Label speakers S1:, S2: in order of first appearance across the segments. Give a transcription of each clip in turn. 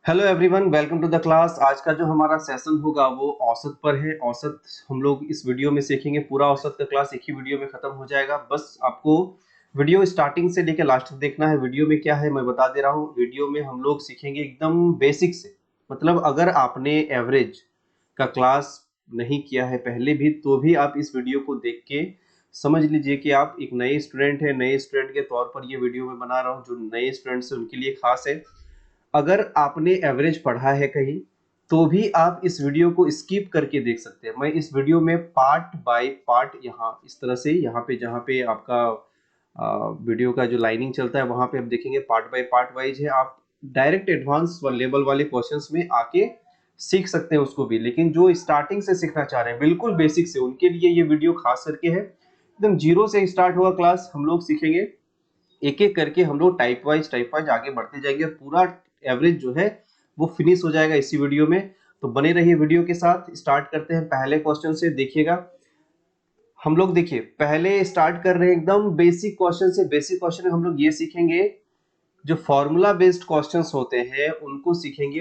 S1: Hello everyone, welcome to the class. आज का जो हमारा सेशन होगा वो औसत पर है। औसत हम लोग इस वीडियो में सीखेंगे। पूरा औसत का क्लास एक ही वीडियो में खत्म हो जाएगा। बस आपको वीडियो स्टार्टिंग से लेकर लास्ट तक देखना है। वीडियो में क्या है मैं बता दे रहा हूँ। वीडियो में हम लोग सीखेंगे एकदम बेसिक से, मतलब अगर आपने एवरेज का क्लास नहीं किया है पहले भी, तो भी आप इस वीडियो को देख के समझ लीजिए कि आप एक नए स्टूडेंट है। नए स्टूडेंट के तौर पर ये वीडियो मैं बना रहा हूँ। जो नए स्टूडेंट्स हैं उनके लिए खास है। अगर आपने एवरेज पढ़ा है कहीं, तो भी आप इस वीडियो को स्किप करके देख सकते हैं। मैं इस वीडियो में पार्ट बाय पार्ट यहाँ इस तरह से, यहाँ पे जहाँ पे आपका वीडियो का जो लाइनिंग चलता है वहां पे आप देखेंगे पार्ट बाय पार्ट वाइज है। आप डायरेक्ट एडवांस लेवल वाले क्वेश्चंस में आके सीख सकते हैं उसको भी। लेकिन जो स्टार्टिंग से सीखना चाह रहे हैं बिल्कुल बेसिक से, उनके लिए ये वीडियो खास करके है। एकदम जीरो से स्टार्ट होगा क्लास। हम लोग सीखेंगे एक एक करके, हम लोग टाइप वाइज आगे बढ़ते जाएंगे। पूरा एवरेज जो है वो फिनिश हो जाएगा इसी वीडियो में। तो बने रहिए वीडियो के साथ। स्टार्ट करते हैं पहले क्वेश्चन से। देखिएगा हम लोग, देखिए पहले स्टार्ट कर रहे हैं एकदम बेसिक क्वेश्चन से। बेसिक क्वेश्चन में हम लोग ये सीखेंगे, जो फॉर्मूला बेस्ड क्वेश्चंस होते हैं उनको सीखेंगे।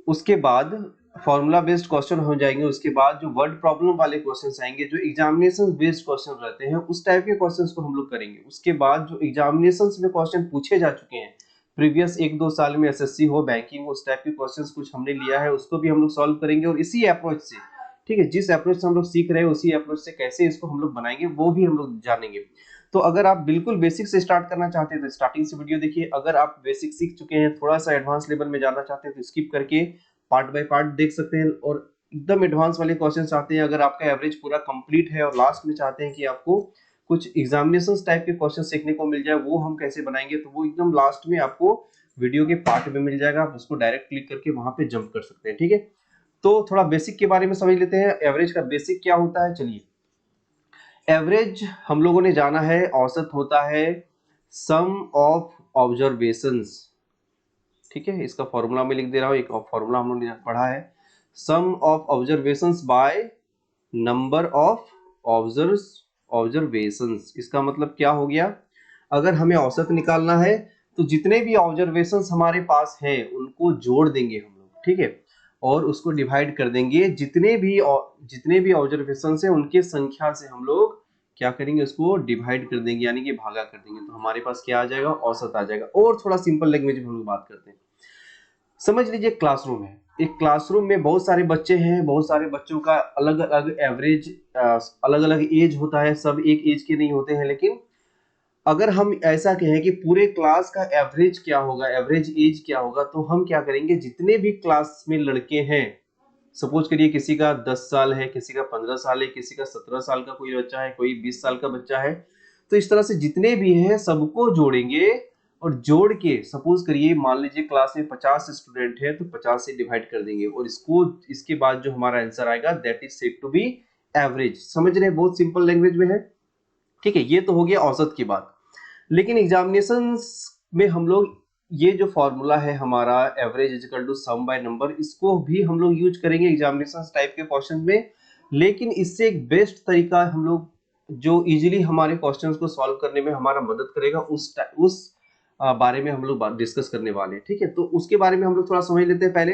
S1: उसके बाद फॉर्मूला बेस्ड क्वेश्चन हो जाएंगे। उसके बाद जो वर्ड प्रॉब्लम वाले क्वेश्चंस आएंगे, जो एग्जामिनेशन बेस्ड क्वेश्चन रहते हैं, उस टाइप के क्वेश्चंस को हम लोग करेंगे। उसके बाद जो एग्जामिनेशंस में क्वेश्चन पूछे जा चुके हैं प्रीवियस 1-2 साल में, एसएससी हो, बैंकिंग हो, उस टाइप के क्वेश्चंस कुछ हमने लिया है, उसको भी हम लोग सॉल्व करेंगे। और इसी अप्रोच से, ठीक है, जिस अप्रोच से हम लोग सीख रहे हैं उसी अप्रोच से कैसे इसको हम लोग बनाएंगे वो भी हम लोग जानेंगे। तो अगर आप बिल्कुल बेसिक से स्टार्ट करना चाहते हैं तो स्टार्टिंग से वीडियो देखिए। अगर आप बेसिक सीख चुके हैं, थोड़ा सा एडवांस लेवल में जाना चाहते हैं, तो स्किप करके पार्ट बाय पार्ट देख सकते हैं। और एकदम एडवांस वाले क्वेश्चन आते हैं, अगर आपका एवरेज पूरा कंप्लीट है और लास्ट में चाहते हैं कि आपको कुछ एग्जामिनेशन टाइप के क्वेश्चन सीखने को मिल जाए, वो हम कैसे बनाएंगे, तो वो एकदम लास्ट में आपको वीडियो के पार्ट में मिल जाएगा। आप उसको डायरेक्ट क्लिक करके वहां पे जंप कर सकते हैं, ठीक है। तो थोड़ा बेसिक के बारे में समझ लेते हैं। एवरेज का बेसिक क्या होता है, चलिए। एवरेज हम लोगों ने जाना है, औसत होता है सम ऑफ ऑब्जर्वेशंस, ठीक है। इसका फॉर्मूला मैं लिख दे रहा हूं। एक फॉर्मूला हम लोगों ने पढ़ा है, sum of observations by number of observations. इसका मतलब क्या हो गया, अगर हमें औसत निकालना है तो जितने भी ऑब्जर्वेशंस हमारे पास हैं उनको जोड़ देंगे हम लोग, ठीक है। और उसको डिवाइड कर देंगे, जितने भी ऑब्जर्वेशंस हैं उनके संख्या से हम लोग क्या करेंगे, उसको डिवाइड कर देंगे, यानी कि भागा कर देंगे। तो हमारे पास क्या आ जाएगा, औसत आ जाएगा। और थोड़ा सिंपल लैंग्वेज में हम लोग बात करते हैं। समझ लीजिए क्लासरूम है। एक क्लासरूम में बहुत सारे बच्चे हैं। बहुत सारे बच्चों का अलग अलग एवरेज, अलग अलग एज होता है। सब एक एज के नहीं होते हैं। लेकिन अगर हम ऐसा कहें कि पूरे क्लास का एवरेज क्या होगा, एवरेज एज क्या होगा, तो हम क्या करेंगे, जितने भी क्लास में लड़के हैं, सपोज करिए किसी का 10 साल है, किसी का 15 साल है, किसी का 17 साल का कोई बच्चा है, कोई 20 साल का बच्चा है। तो इस तरह से जितने भी हैं सबको जोड़ेंगे। और जोड़ के सपोज करिए, मान लीजिए क्लास में 50 स्टूडेंट है, तो 50 से डिवाइड कर देंगे। और इसके बाद जो हमारा आंसर आएगा, that is said to be average. समझ रहे हैं, बहुत सिंपल लैंग्वेज में है, ठीक है। ये तो हो गया औसत की बात। लेकिन एग्जामिनेशंस में हम लोग ये जो फॉर्मूला है हमारा, average is equal to sum by number, इसको भी हम लोग यूज करेंगे एग्जामिनेशन टाइप के क्वेश्चन में। लेकिन इससे एक बेस्ट तरीका हम लोग, जो इजीली हमारे क्वेश्चंस को सॉल्व करने में हमारा मदद करेगा, उस बारे में हम लोग डिस्कस करने वाले हैं, ठीक है। तो उसके बारे में हम लोग थोड़ा समझ लेते हैं पहले।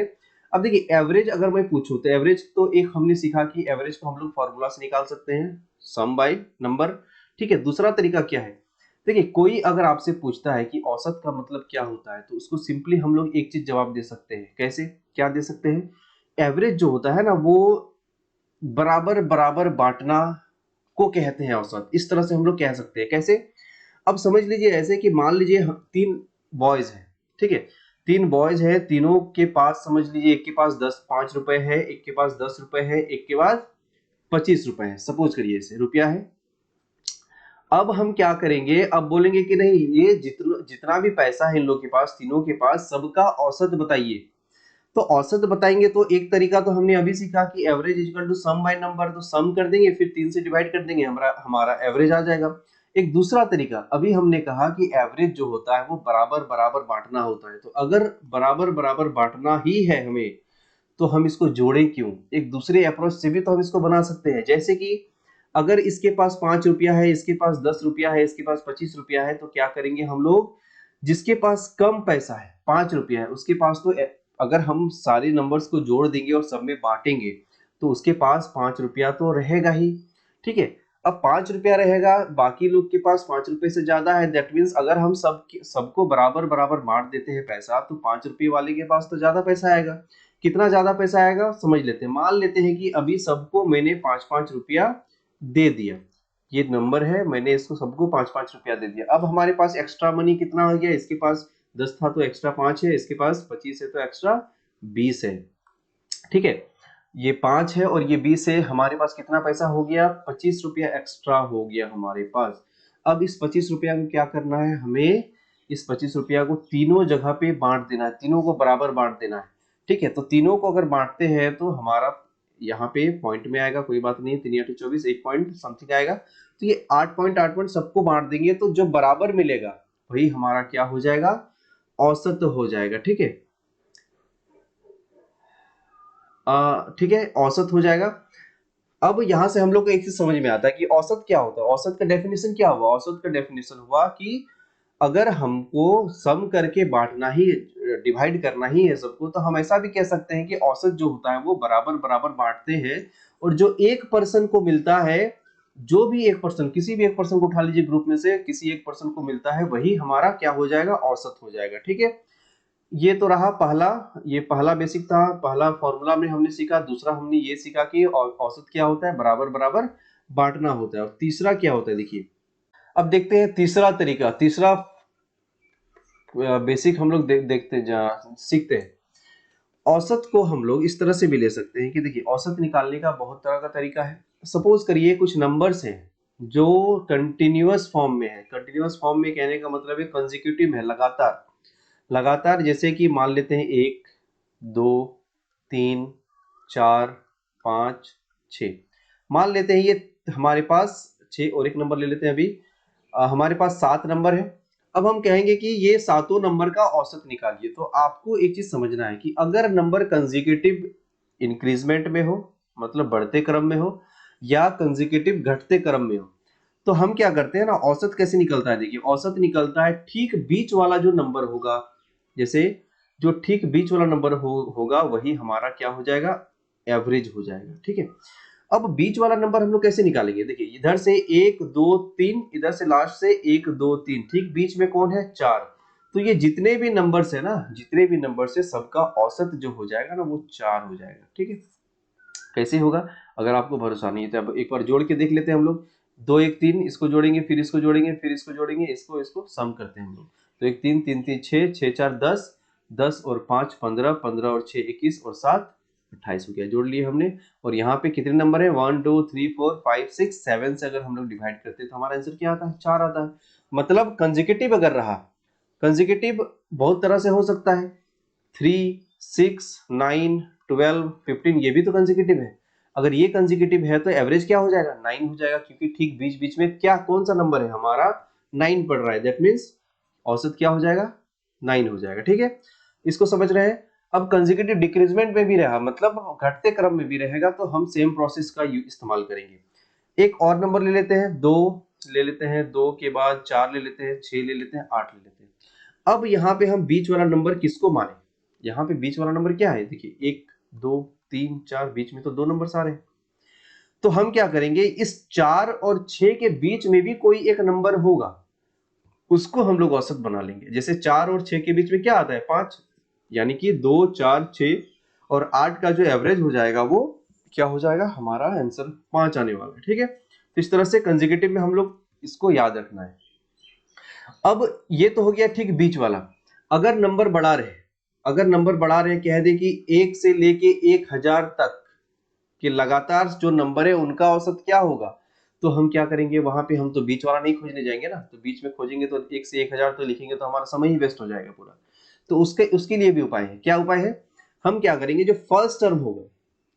S1: अब देखिए, एवरेज अगर मैं पूछूं तो एवरेज तो एक हमने सीखा कि एवरेज को हम लोग फॉर्मूला से निकाल सकते हैं, सम बाय नंबर, ठीक है। दूसरा तरीका क्या है, देखिए कोई अगर आपसे पूछता है कि औसत का मतलब क्या होता है, तो उसको सिंपली हम लोग एक चीज जवाब दे सकते हैं। कैसे, क्या दे सकते हैं, एवरेज जो होता है ना, वो बराबर बराबर बांटना को कहते हैं औसत। इस तरह से हम लोग कह सकते हैं। कैसे, अब समझ लीजिए ऐसे कि मान लीजिए 3 बॉयज हैं, ठीक है। 3 बॉयज हैं, तीनों के पास समझ लीजिए, एक के पास 5 रुपए है, एक के पास 10 रुपए है, एक के पास 25 रुपए है, सपोज करिए ऐसे रुपया है। अब हम क्या करेंगे, अब बोलेंगे कि नहीं, ये जितना जितना भी पैसा है इन लोगों के पास, तीनों के पास, सबका औसत बताइए। तो औसत बताएंगे तो एक तरीका तो हमने अभी सीखा कि average equal to sum by number, तो सम कर देंगे, फिर 3 से डिवाइड कर देंगे, हमारा हमारा एवरेज आ जाएगा। एक दूसरा तरीका, अभी हमने कहा कि एवरेज जो होता है वो बराबर बराबर बांटना होता है। तो अगर बराबर बराबर बांटना ही है हमें, तो हम इसको जोड़ें क्यों, एक दूसरे अप्रोच से भी तो हम इसको बना सकते हैं। जैसे कि अगर इसके पास 5 रुपया है, इसके पास 10 रुपया है, इसके पास 25 रुपया है, तो क्या करेंगे हम लोग, जिसके पास कम पैसा है, 5 रुपया है, उसके पास तो अगर हम सारे नंबर्स को जोड़ देंगे और सब में बांटेंगे तो उसके पास 5 रुपया तो रहेगा ही, ठीक है। अब 5 रुपया रहेगा, बाकी लोग के पास 5 रुपए से ज्यादा है, दैट मीन्स अगर हम सबको बराबर बराबर बांट देते हैं पैसा, तो 5 रुपये वाले के पास तो ज्यादा पैसा आएगा। कितना ज्यादा पैसा आएगा समझ लेते हैं। मान लेते हैं कि अभी सबको मैंने 5-5 रुपया दे दिया, ये नंबर है, मैंने इसको सबको 5-5 रुपया दे दिया। अब हमारे पास एक्स्ट्रा मनी कितना हो गया, इसके पास 10 था तो एक्स्ट्रा 5 है, इसके पास 25 है तो एक्स्ट्रा 20 है, ठीक है। ये 5 है और ये 20 है, हमारे पास कितना पैसा हो गया, 25 रुपया एक्स्ट्रा हो गया हमारे पास। अब इस 25 रुपया को क्या करना है, हमें इस 25 रुपया को तीनों जगह पे बांट देना है, तीनों को बराबर बांट देना है, ठीक है। तो तीनों को अगर बांटते हैं तो हमारा यहाँ पे पॉइंट में आएगा, कोई बात नहीं, 3 × 24 1 पॉइंट समथिंग आएगा। तो ये 8 पॉइंट 8 पॉइंट सबको बांट देंगे तो जो बराबर मिलेगा वही हमारा क्या हो जाएगा, औसत हो जाएगा, ठीक है। ठीक है, औसत हो जाएगा। अब यहां से हम लोग को एक चीज समझ में आता है कि औसत क्या होता है। औसत का डेफिनेशन क्या हुआ, औसत का डेफिनेशन हुआ कि अगर हमको सम करके बांटना ही, डिवाइड करना ही है सबको, तो हम ऐसा भी कह सकते हैं कि औसत जो होता है वो बराबर बराबर बांटते हैं, और जो एक पर्सन को मिलता है, जो भी एक पर्सन, किसी भी एक पर्सन को उठा लीजिए ग्रुप में से, किसी एक पर्सन को मिलता है, वही हमारा क्या हो जाएगा, औसत हो जाएगा, ठीक है। ये तो रहा पहला, ये पहला बेसिक था, पहला फॉर्मूला में हमने सीखा। दूसरा हमने ये सीखा कि औसत क्या होता है, बराबर बराबर बांटना होता है। और तीसरा क्या होता है, देखिए अब देखते हैं तीसरा तरीका, तीसरा बेसिक हम लोग देखते सीखते हैं। औसत को हम लोग इस तरह से भी ले सकते हैं कि देखिए औसत निकालने का बहुत तरह का तरीका है। सपोज करिए कुछ नंबर्स हैं जो कंटिन्यूअस फॉर्म में है। कंटिन्यूअस फॉर्म में कहने का मतलब है कंसेक्यूटिव है, लगातार लगातार। जैसे कि मान लेते हैं 1 2 3 4 5 6, मान लेते हैं ये हमारे पास 6, और एक नंबर ले लेते हैं अभी, हमारे पास 7 नंबर है। अब हम कहेंगे कि ये सातों नंबर का औसत निकालिए। तो आपको एक चीज समझना है कि अगर नंबर कंसेक्यूटिव इंक्रीजमेंट में हो, मतलब बढ़ते क्रम में हो, या कंसेक्यूटिव घटते क्रम में हो, तो हम क्या करते हैं ना, औसत कैसे निकलता है, देखिए औसत निकलता है ठीक बीच वाला जो नंबर होगा, जैसे जो ठीक बीच वाला नंबर होगा वही हमारा क्या हो जाएगा, एवरेज हो जाएगा, ठीक है। अब बीच वाला नंबर हम लोग कैसे निकालेंगे, देखिए इधर से 1 2 3, इधर से लास्ट से 1 2 3, ठीक बीच में कौन है, 4। तो ये जितने भी नंबर्स है ना, जितने भी नंबर्स है, सबका औसत जो हो जाएगा ना वो 4 हो जाएगा, ठीक है। कैसे होगा, अगर आपको भरोसा नहीं है तो अब एक बार जोड़ के देख लेते हैं हम लोग। 2 1 3, इसको जोड़ेंगे, फिर इसको जोड़ेंगे, फिर इसको जोड़ेंगे, इसको इसको सम करते हैं हम लोग। तो 1 3 3 3 6 6 4 10, 10 और 5 15, 15 और 6 21, और 7 28 हो गया, जोड़ लिए हमने। और यहाँ पे कितने नंबर है, 1 2 3 4 5 6 7 से अगर हम लोग डिवाइड करते हैं तो हमारा आंसर क्या आता है, 4 आता है। मतलब कंसेक्यूटिव अगर रहा, कंसेक्यूटिव बहुत तरह से हो सकता है, 3 6 9 12 15, ये भी तो कंसेक्यूटिव है। अगर ये कंसेक्यूटिव है तो एवरेज क्या हो जाएगा, 9 हो जाएगा, क्योंकि ठीक बीच बीच में क्या कौन सा नंबर है हमारा, 9 पड़ रहा है, दैट मीन्स औसत क्या हो जाएगा, 9 हो जाएगा, ठीक है। इसको समझ रहे हैं। अब कंसेक्यूटिव डिक्रीजमेंट में भी रहा, मतलब घटते क्रम में भी रहेगा, तो हम सेम प्रोसेस का इस्तेमाल करेंगे। एक और नंबर ले लेते हैं, 2 ले लेते हैं, 2 के बाद 4 ले लेते हैं, 6 ले लेते हैं, 8 ले लेते हैं। अब यहाँ पे हम बीच वाला नंबर किसको माने, यहाँ पे बीच वाला नंबर क्या है, देखिए 1 2 3 4, बीच में तो 2 नंबर सारे हैं। तो हम क्या करेंगे, इस 4 और 6 के बीच में भी कोई एक नंबर होगा, उसको हम लोग औसत बना लेंगे। जैसे 4 और 6 के बीच में क्या आता है, 5, यानी कि 2 4 6 और 8 का जो एवरेज हो जाएगा वो क्या हो जाएगा, हमारा आंसर 5 आने वाला है, ठीक है। तो इस तरह से कंसेक्यूटिव में हम लोग इसको याद रखना है। अब ये तो हो गया ठीक बीच वाला। अगर नंबर बढ़ा रहे, अगर नंबर बढ़ा रहे, कह दे कि 1 से लेके 1000 तक कि लगातार जो नंबर है उनका औसत क्या होगा, तो हम क्या करेंगे, वहां पे हम तो बीच वाला नहीं खोजने जाएंगे ना, तो बीच में खोजेंगे तो 1 से 1000 तो लिखेंगे तो हमारा समय ही वेस्ट हो जाएगा पूरा। तो उसके लिए भी उपाय है। क्या उपाय है, हम क्या करेंगे, जो फर्स्ट टर्म होगा,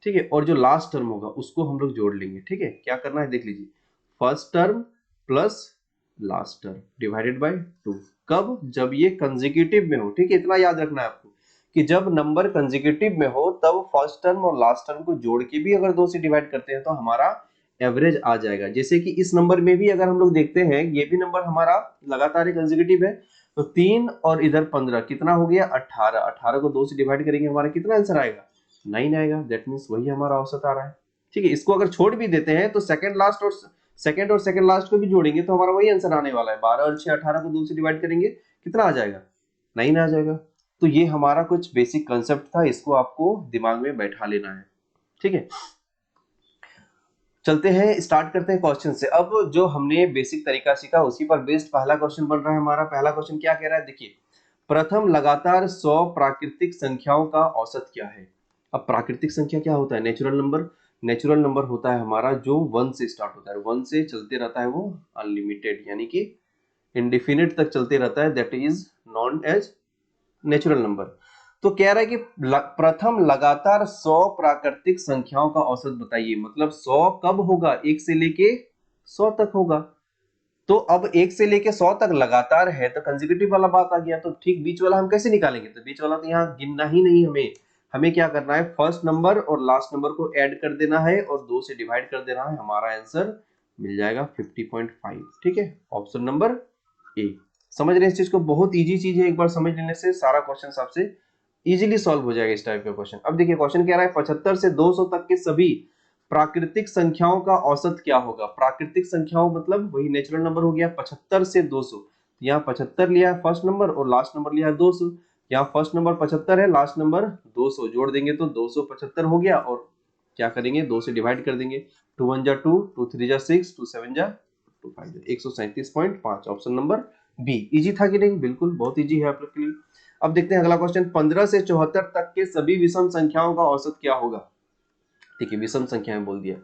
S1: ठीक है, और जो लास्ट टर्म होगा उसको हम लोग जोड़ लेंगे, ठीक है। क्या करना है देख लीजिए, first term plus last term divided by 2। कब, जब ये कंसेक्यूटिव में हो, ठीक है। इतना याद रखना है आपको कि जब नंबर कंसेक्यूटिव में हो तब फर्स्ट टर्म और लास्ट टर्म को जोड़ के भी अगर 2 से डिवाइड करते हैं तो हमारा एवरेज आ जाएगा। जैसे कि इस नंबर में भी अगर हम लोग देखते हैं, ये भी नंबर हमारा लगातार कंसेक्यूटिव है, तो 3 और इधर 15 कितना हो गया 18। 18 को 2 से डिवाइड करेंगे हमारा कितना आंसर आएगा 9 आएगा। दैट मीन्स वही हमारा औसत आ रहा है। ठीक है, इसको अगर छोड़ भी देते हैं तो सेकंड और सेकंड लास्ट को भी जोड़ेंगे तो हमारा वही आंसर आने वाला है। 12 और 6 18 को 2 से डिवाइड करेंगे कितना आ जाएगा 9 आ जाएगा। तो ये हमारा कुछ बेसिक कंसेप्ट था, इसको आपको दिमाग में बैठा लेना है। ठीक है, चलते हैं, स्टार्ट करते हैं क्वेश्चन से। अब जो हमने बेसिक तरीका सीखा उसी पर बेस्ड पहला क्वेश्चन बन रहा है हमारा। पहला क्वेश्चन क्या कह रहा है, देखिए, प्रथम लगातार 100 प्राकृतिक संख्याओं का औसत क्या है। अब प्राकृतिक संख्या क्या होता है, नेचुरल नंबर। नेचुरल नंबर होता है हमारा जो 1 से स्टार्ट होता है, 1 से चलते रहता है, वो अनलिमिटेड यानी कि इंडिफिनिट तक चलते रहता है, that is known as natural number. तो कह रहा है कि प्रथम लगातार 100 प्राकृतिक संख्याओं का औसत बताइए। मतलब 100 कब होगा, 1 से लेके 100 तक होगा। तो अब 1 से लेके 100 तक लगातार है तो कंसेक्यूटिव वाला बात आ गया। तो ठीक बीच वाला हम कैसे निकालेंगे, तो बीच वाला तो यहाँ गिनना ही नहीं हमें। हमें क्या करना है, फर्स्ट नंबर और लास्ट नंबर को ऐड कर देना है और 2 से डिवाइड कर देना है, हमारा आंसर मिल जाएगा 50.5। ठीक है, ऑप्शन नंबर ए। समझ रहे हैं इस चीज को, बहुत इजी चीज है, एक बार समझ लेने से सारा क्वेश्चन आपसे इजीली सॉल्व हो जाएगा इस टाइप का क्वेश्चन। अब देखिए क्वेश्चन कह रहा है 75 से 200 तक के सभी प्राकृतिक संख्याओं का औसत क्या होगा। प्राकृतिक संख्याओं मतलब वही नेचुरल नंबर हो गया। 75 से 200, यहाँ 75 लिया है फर्स्ट नंबर और लास्ट नंबर लिया है 200। यहाँ फर्स्ट नंबर 75 है, लास्ट नंबर 200, जोड़ देंगे तो 275 हो गया। और क्या करेंगे, 2 से डिवाइड कर देंगे, 2 1 जा 2, 2 3 जा 6, 2 7 जा 2 5 जा 137.5। Option number B. इजी था कि नहीं, बिल्कुल बहुत इजी है आप लोग के लिए। अब देखते हैं अगला क्वेश्चन, 15 से 74 तक के सभी विषम संख्याओं का औसत क्या होगा। देखिए विषम संख्याएं बोल दिया,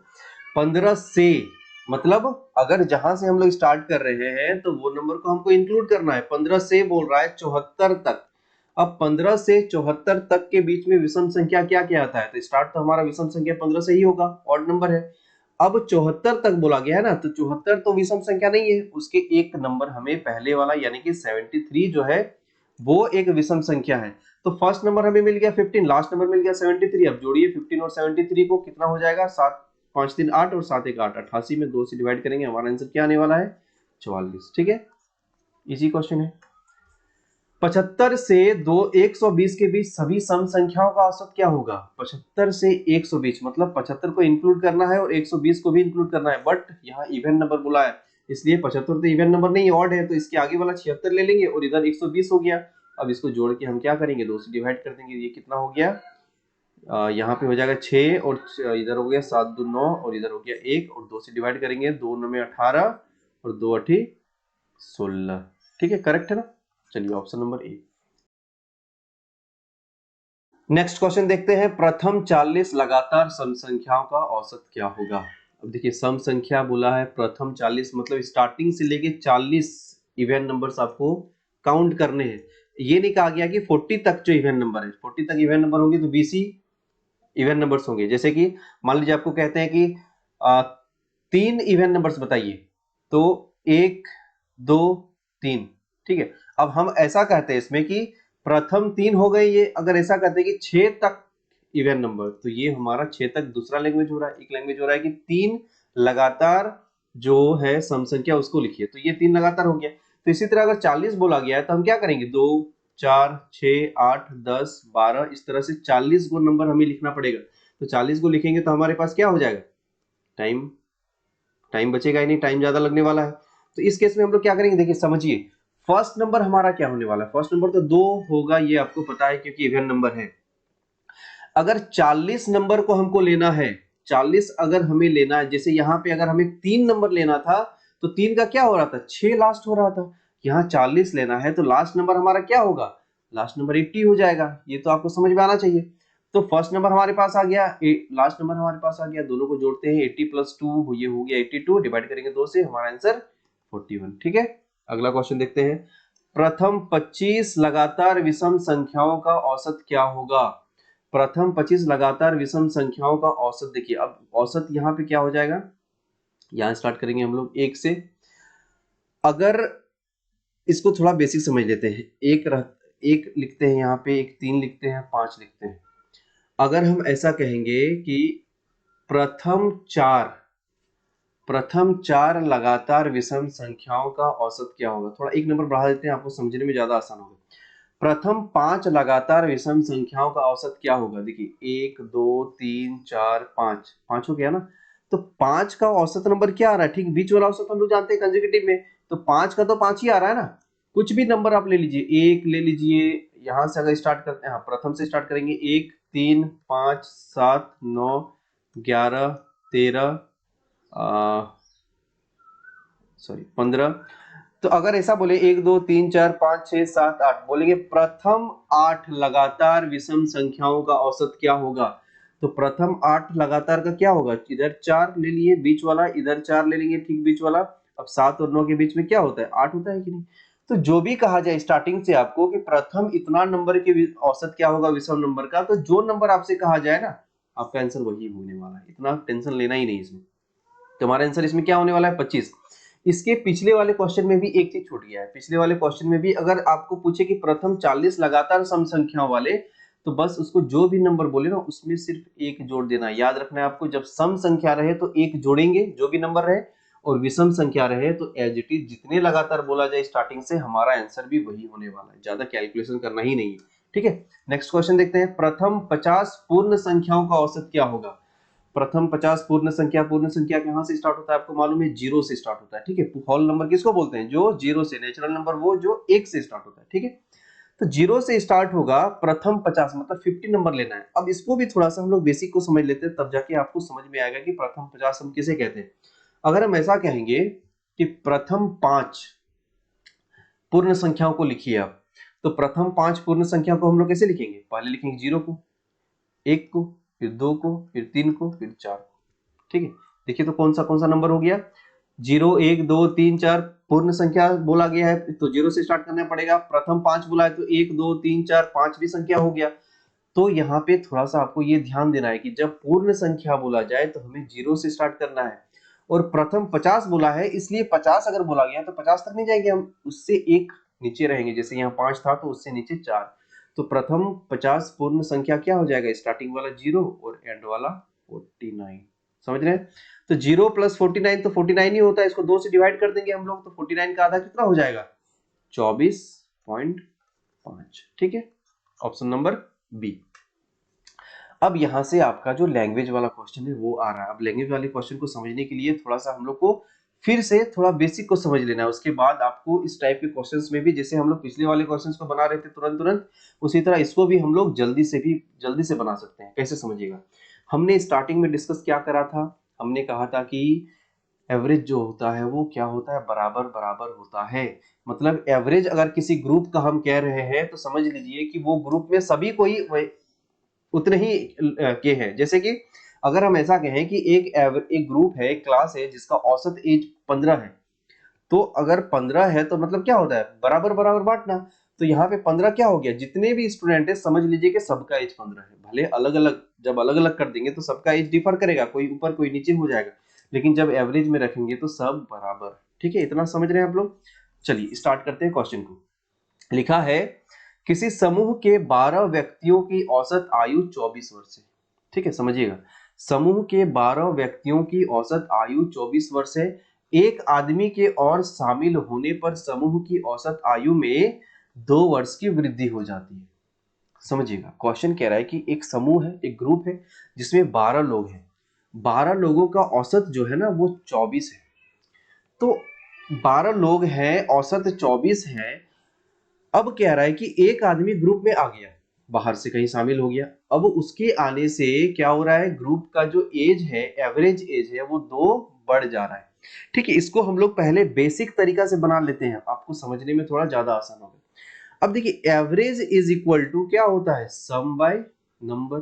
S1: 15 से मतलब अगर जहां से हम लोग स्टार्ट कर रहे हैं तो वो नंबर को हमको इंक्लूड करना है। 15 से बोल रहा है 74 तक। अब 15 से 74 तक के बीच में विषम संख्या क्या क्या आता है, तो स्टार्ट तो हमारा विषम संख्या 15 से ही होगा, ऑड नंबर है। अब 74 तक बोला गया है ना, तो 74 तो विषम संख्या नहीं है, उसके एक नंबर हमें पहले वाला यानी कि 73 जो है वो एक विषम संख्या है। तो फर्स्ट नंबर हमें मिल गया 15, लास्ट नंबर मिल गया 73। अब जोड़िए 15 और 73 को, कितना हो जाएगा 7 5 3 8 और 7 1 8, 88 में 2 से डिवाइड करेंगे, हमारा आंसर क्या आने वाला है 44। ठीक है, इजी क्वेश्चन है। 75 से 120 के बीच सभी सम संख्याओं का औसत क्या होगा। 75 से 120 मतलब 75 को इंक्लूड करना है और 120 को भी इंक्लूड करना है, बट यहाँ इवन नंबर बुला है इसलिए 75 तो इवन नंबर नहीं, ऑड है, तो इसके आगे वाला 76 ले लेंगे और इधर 120 हो गया। अब इसको जोड़ के हम क्या करेंगे, 2 से डिवाइड कर देंगे, ये कितना हो गया, यहाँ पे हो जाएगा 6 और इधर हो गया 7 2 9 और इधर हो गया 1 और 2 से डिवाइड करेंगे, 2 9 में 18 और 2 8 16। ठीक है, करेक्ट है ना। चलिए option number A. Next question देखते हैं, प्रथम 40 लगातार सम संख्याओं का औसत क्या होगा। अब देखिए सम संख्या बोला है, प्रथम 40 मतलब स्टार्टिंग से लेके 40 इवन नंबर्स आपको काउंट करने हैं। ये नहीं कहा गया कि 40 तक जो इवन नंबर है, 40 तक इवन नंबर होंगे तो 20 ही इवन नंबर्स होंगे। जैसे कि मान लीजिए आपको कहते हैं कि 3 इवन नंबर्स बताइए, तो 1 2 3। ठीक है, अब हम ऐसा कहते हैं इसमें कि प्रथम 3 हो गए ये, अगर ऐसा कहते हैं कि 6 तक इवन नंबर, तो ये हमारा 6 तक दूसरा लैंग्वेज हो रहा है। एक लैंग्वेज हो रहा है कि 3 लगातार जो है सम संख्या उसको लिखिए, तो ये 3 लगातार हो गया। तो इसी तरह अगर 40 बोला गया है तो हम क्या करेंगे, 2 4 6 8 10 12 इस तरह से 40 को नंबर हमें लिखना पड़ेगा। तो 40 को लिखेंगे तो हमारे पास क्या हो जाएगा, टाइम बचेगा ही नहीं, टाइम ज्यादा लगने वाला है। तो इस केस में हम लोग क्या करेंगे, देखिए समझिए, फर्स्ट नंबर हमारा क्या होने वाला है, फर्स्ट नंबर तो 2 होगा, ये आपको पता है क्योंकि इवन नंबर है। अगर 40 नंबर को हमको लेना है, 40 अगर हमें लेना है, जैसे यहाँ पे अगर हमें 3 नंबर लेना था तो 3 का क्या हो रहा था, 6 लास्ट हो रहा था। यहाँ 40 लेना है तो लास्ट नंबर हमारा क्या होगा, लास्ट नंबर 80 हो जाएगा। ये तो आपको समझ में आना चाहिए। तो फर्स्ट नंबर हमारे पास आ गया, लास्ट नंबर हमारे पास आ गया, दोनों को जोड़ते हैं 80 + 2 ये हो गया 82, डिवाइड करेंगे 2 से, हमारा आंसर 41। ठीक है, अगला क्वेश्चन देखते हैं, प्रथम 25 लगातार विषम संख्याओं का औसत क्या होगा। प्रथम 25 लगातार विषम संख्याओं का औसत, देखिए अब औसत यहाँ पे क्या हो जाएगा, यहाँ स्टार्ट करेंगे हम लोग 1 से। अगर इसको थोड़ा बेसिक समझ लेते हैं, एक लिखते हैं यहाँ पे, एक 3 लिखते हैं, 5 लिखते हैं। अगर हम ऐसा कहेंगे कि प्रथम 4 प्रथम 4 लगातार विषम संख्याओं का औसत क्या होगा? थोड़ा एक नंबर बढ़ा देते हैं, आपको समझने में ज्यादा आसान होगा। प्रथम 5 लगातार विषम संख्याओं का औसत क्या होगा? देखिए 1 2 3 4 5, 5 हो गया ना। तो 5 का औसत नंबर क्या आ रहा है? ठीक, बीच वाला औसत हम लोग जानते हैं कंसेक्यूटिव में, तो 5 का तो 5 ही आ रहा है ना। कुछ भी नंबर आप ले लीजिए, 1 ले लीजिए, यहां से अगर स्टार्ट करते हैं, हाँ प्रथम से स्टार्ट करेंगे, 1 3 5 7 9 11 13 सॉरी 15। तो अगर ऐसा बोले 1 2 3 4 5 6 7 8, बोलेंगे प्रथम 8 लगातार विषम संख्याओं का औसत क्या होगा? तो प्रथम 8 लगातार का क्या होगा? इधर 4 ले लिए बीच वाला, इधर 4 ले लेंगे ठीक बीच वाला। अब 7 और 9 के बीच में क्या होता है? 8 होता है कि नहीं? तो जो भी कहा जाए स्टार्टिंग से आपको कि प्रथम इतना नंबर के औसत क्या होगा विषम नंबर का, तो जो नंबर आपसे कहा जाए ना, आपका आंसर वही होने वाला है। इतना टेंशन लेना ही नहीं इसमें। तो हमारा आंसर इसमें क्या होने वाला है? 25। इसके पिछले वाले क्वेश्चन में भी एक चीज छूट गया है। पिछले वाले क्वेश्चन में भी अगर आपको पूछे कि प्रथम 40 लगातार सम संख्याओं वाले, तो बस उसको जो भी नंबर बोले ना उसमें सिर्फ एक जोड़ देना। याद रखना है आपको, जब सम संख्या रहे तो एक जोड़ेंगे जो भी नंबर रहे, और विषम संख्या रहे तो एज इट इज जितने लगातार बोला जाए स्टार्टिंग से, हमारा आंसर भी वही होने वाला है। ज्यादा कैलकुलेशन करना ही नहीं है। ठीक है, नेक्स्ट क्वेश्चन देखते हैं। प्रथम 50 पूर्ण संख्याओं का औसत क्या होगा? प्रथम 50 पूर्ण संख्या कहां से स्टार्ट होता है? आपको मालूम है, जीरो से स्टार्ट होता है। ठीक है, होल नंबर किसको बोलते हैं? जो जीरो से, नेचुरल नंबर वो जो एक से स्टार्ट होता है। ठीक है, तो जीरो से स्टार्ट होगा प्रथम 50, मतलब 50 नंबर लेना है। अब इसको भी थोड़ा सा हम लोग बेसिक को समझ लेते हैं, तब जाके आपको समझ में आएगा कि प्रथम 50 हम किसे कहते हैं। अगर हम ऐसा कहेंगे कि प्रथम 5 पूर्ण संख्याओं को लिखिए आप, तो प्रथम 5 पूर्ण संख्या को हम लोग कैसे लिखेंगे? पहले लिखेंगे जीरो को, एक को, फिर दो को, फिर तीन को, फिर चार को। ठीक है, देखिए तो कौन सा नंबर हो गया? जीरो, एक, दो, तीन, चार पूर्ण संख्या बोला गया है, तो जीरो से स्टार्ट करना पड़ेगा। प्रथम 5 बोला है तो 1 2 3 4 5 भी संख्या हो गया। तो यहाँ पे थोड़ा सा आपको ये ध्यान देना है कि जब पूर्ण संख्या बोला जाए तो हमें जीरो से स्टार्ट करना है। और प्रथम 50 बोला है, इसलिए 50 अगर बोला गया तो 50 तक नहीं जाएंगे हम, उससे एक नीचे रहेंगे। जैसे यहाँ 5 था तो उससे नीचे 4, तो प्रथम 50 पूर्ण संख्या क्या हो जाएगा? स्टार्टिंग वाला जीरो और एंड वाला 49। समझ रहे हैं? तो जीरो प्लस 49 तो 49 ही होता है। इसको 2 से डिवाइड कर देंगे हम लोग, तो 49 का आधा कितना हो जाएगा? 24.5। ठीक है, ऑप्शन नंबर बी। अब यहां से आपका जो लैंग्वेज वाला क्वेश्चन है वो आ रहा है। अब लैंग्वेज वाले क्वेश्चन को समझने के लिए थोड़ा सा हम लोग को फिर से थोड़ा बेसिक को समझ लेना है। उसके बाद आपको इस टाइप के क्वेश्चंस में भी, जैसे हम लोग पिछले वाले क्वेश्चंस को बना रहे थे तुरंत तुरंत, उसी तरह इसको भी हम लोग जल्दी से बना सकते हैं। कैसे समझिएगा, हमने स्टार्टिंग में डिस्कस क्या करा था? हमने कहा था कि एवरेज जो होता है वो क्या होता है? बराबर बराबर होता है। मतलब एवरेज अगर किसी ग्रुप का हम कह रहे हैं तो समझ लीजिए कि वो ग्रुप में सभी कोई उतने ही के हैं। जैसे कि अगर हम ऐसा कहें कि एक ग्रुप है, एक क्लास है जिसका औसत एज 15 है, तो अगर 15 है तो मतलब क्या होता है? बराबर बराबर बांटना। तो यहाँ पे 15 क्या हो गया? जितने भी स्टूडेंट है समझ लीजिए कि सबका एज 15 है। भले अलग अलग, जब अलग अलग कर देंगे तो सबका एज डिफर करेगा, कोई ऊपर कोई नीचे हो जाएगा, लेकिन जब एवरेज में रखेंगे तो सब बराबर। ठीक है, इतना समझ रहे हैं आप लोग? चलिए स्टार्ट करते हैं क्वेश्चन को। लिखा है किसी समूह के 12 व्यक्तियों की औसत आयु 24 वर्ष है। ठीक है, समझिएगा, समूह के 12 व्यक्तियों की औसत आयु 24 वर्ष है। एक आदमी के और शामिल होने पर समूह की औसत आयु में 2 वर्ष की वृद्धि हो जाती है। समझिएगा, क्वेश्चन कह रहा है कि एक समूह है, एक ग्रुप है जिसमें 12 लोग हैं। 12 लोगों का औसत जो है ना वो 24 है। तो 12 लोग हैं, औसत 24 है। अब कह रहा है कि एक आदमी ग्रुप में आ गया, बाहर से कहीं शामिल हो गया। अब उसके आने से क्या हो रहा है? ग्रुप का जो एज है, एवरेज एज है, वो 2 बढ़ जा रहा है। ठीक है, इसको हम लोग पहले बेसिक तरीका से बना लेते हैं, आपको समझने में थोड़ा ज्यादा आसान होगा। अब देखिए, एवरेज इज इक्वल टू क्या होता है? सम बाय नंबर।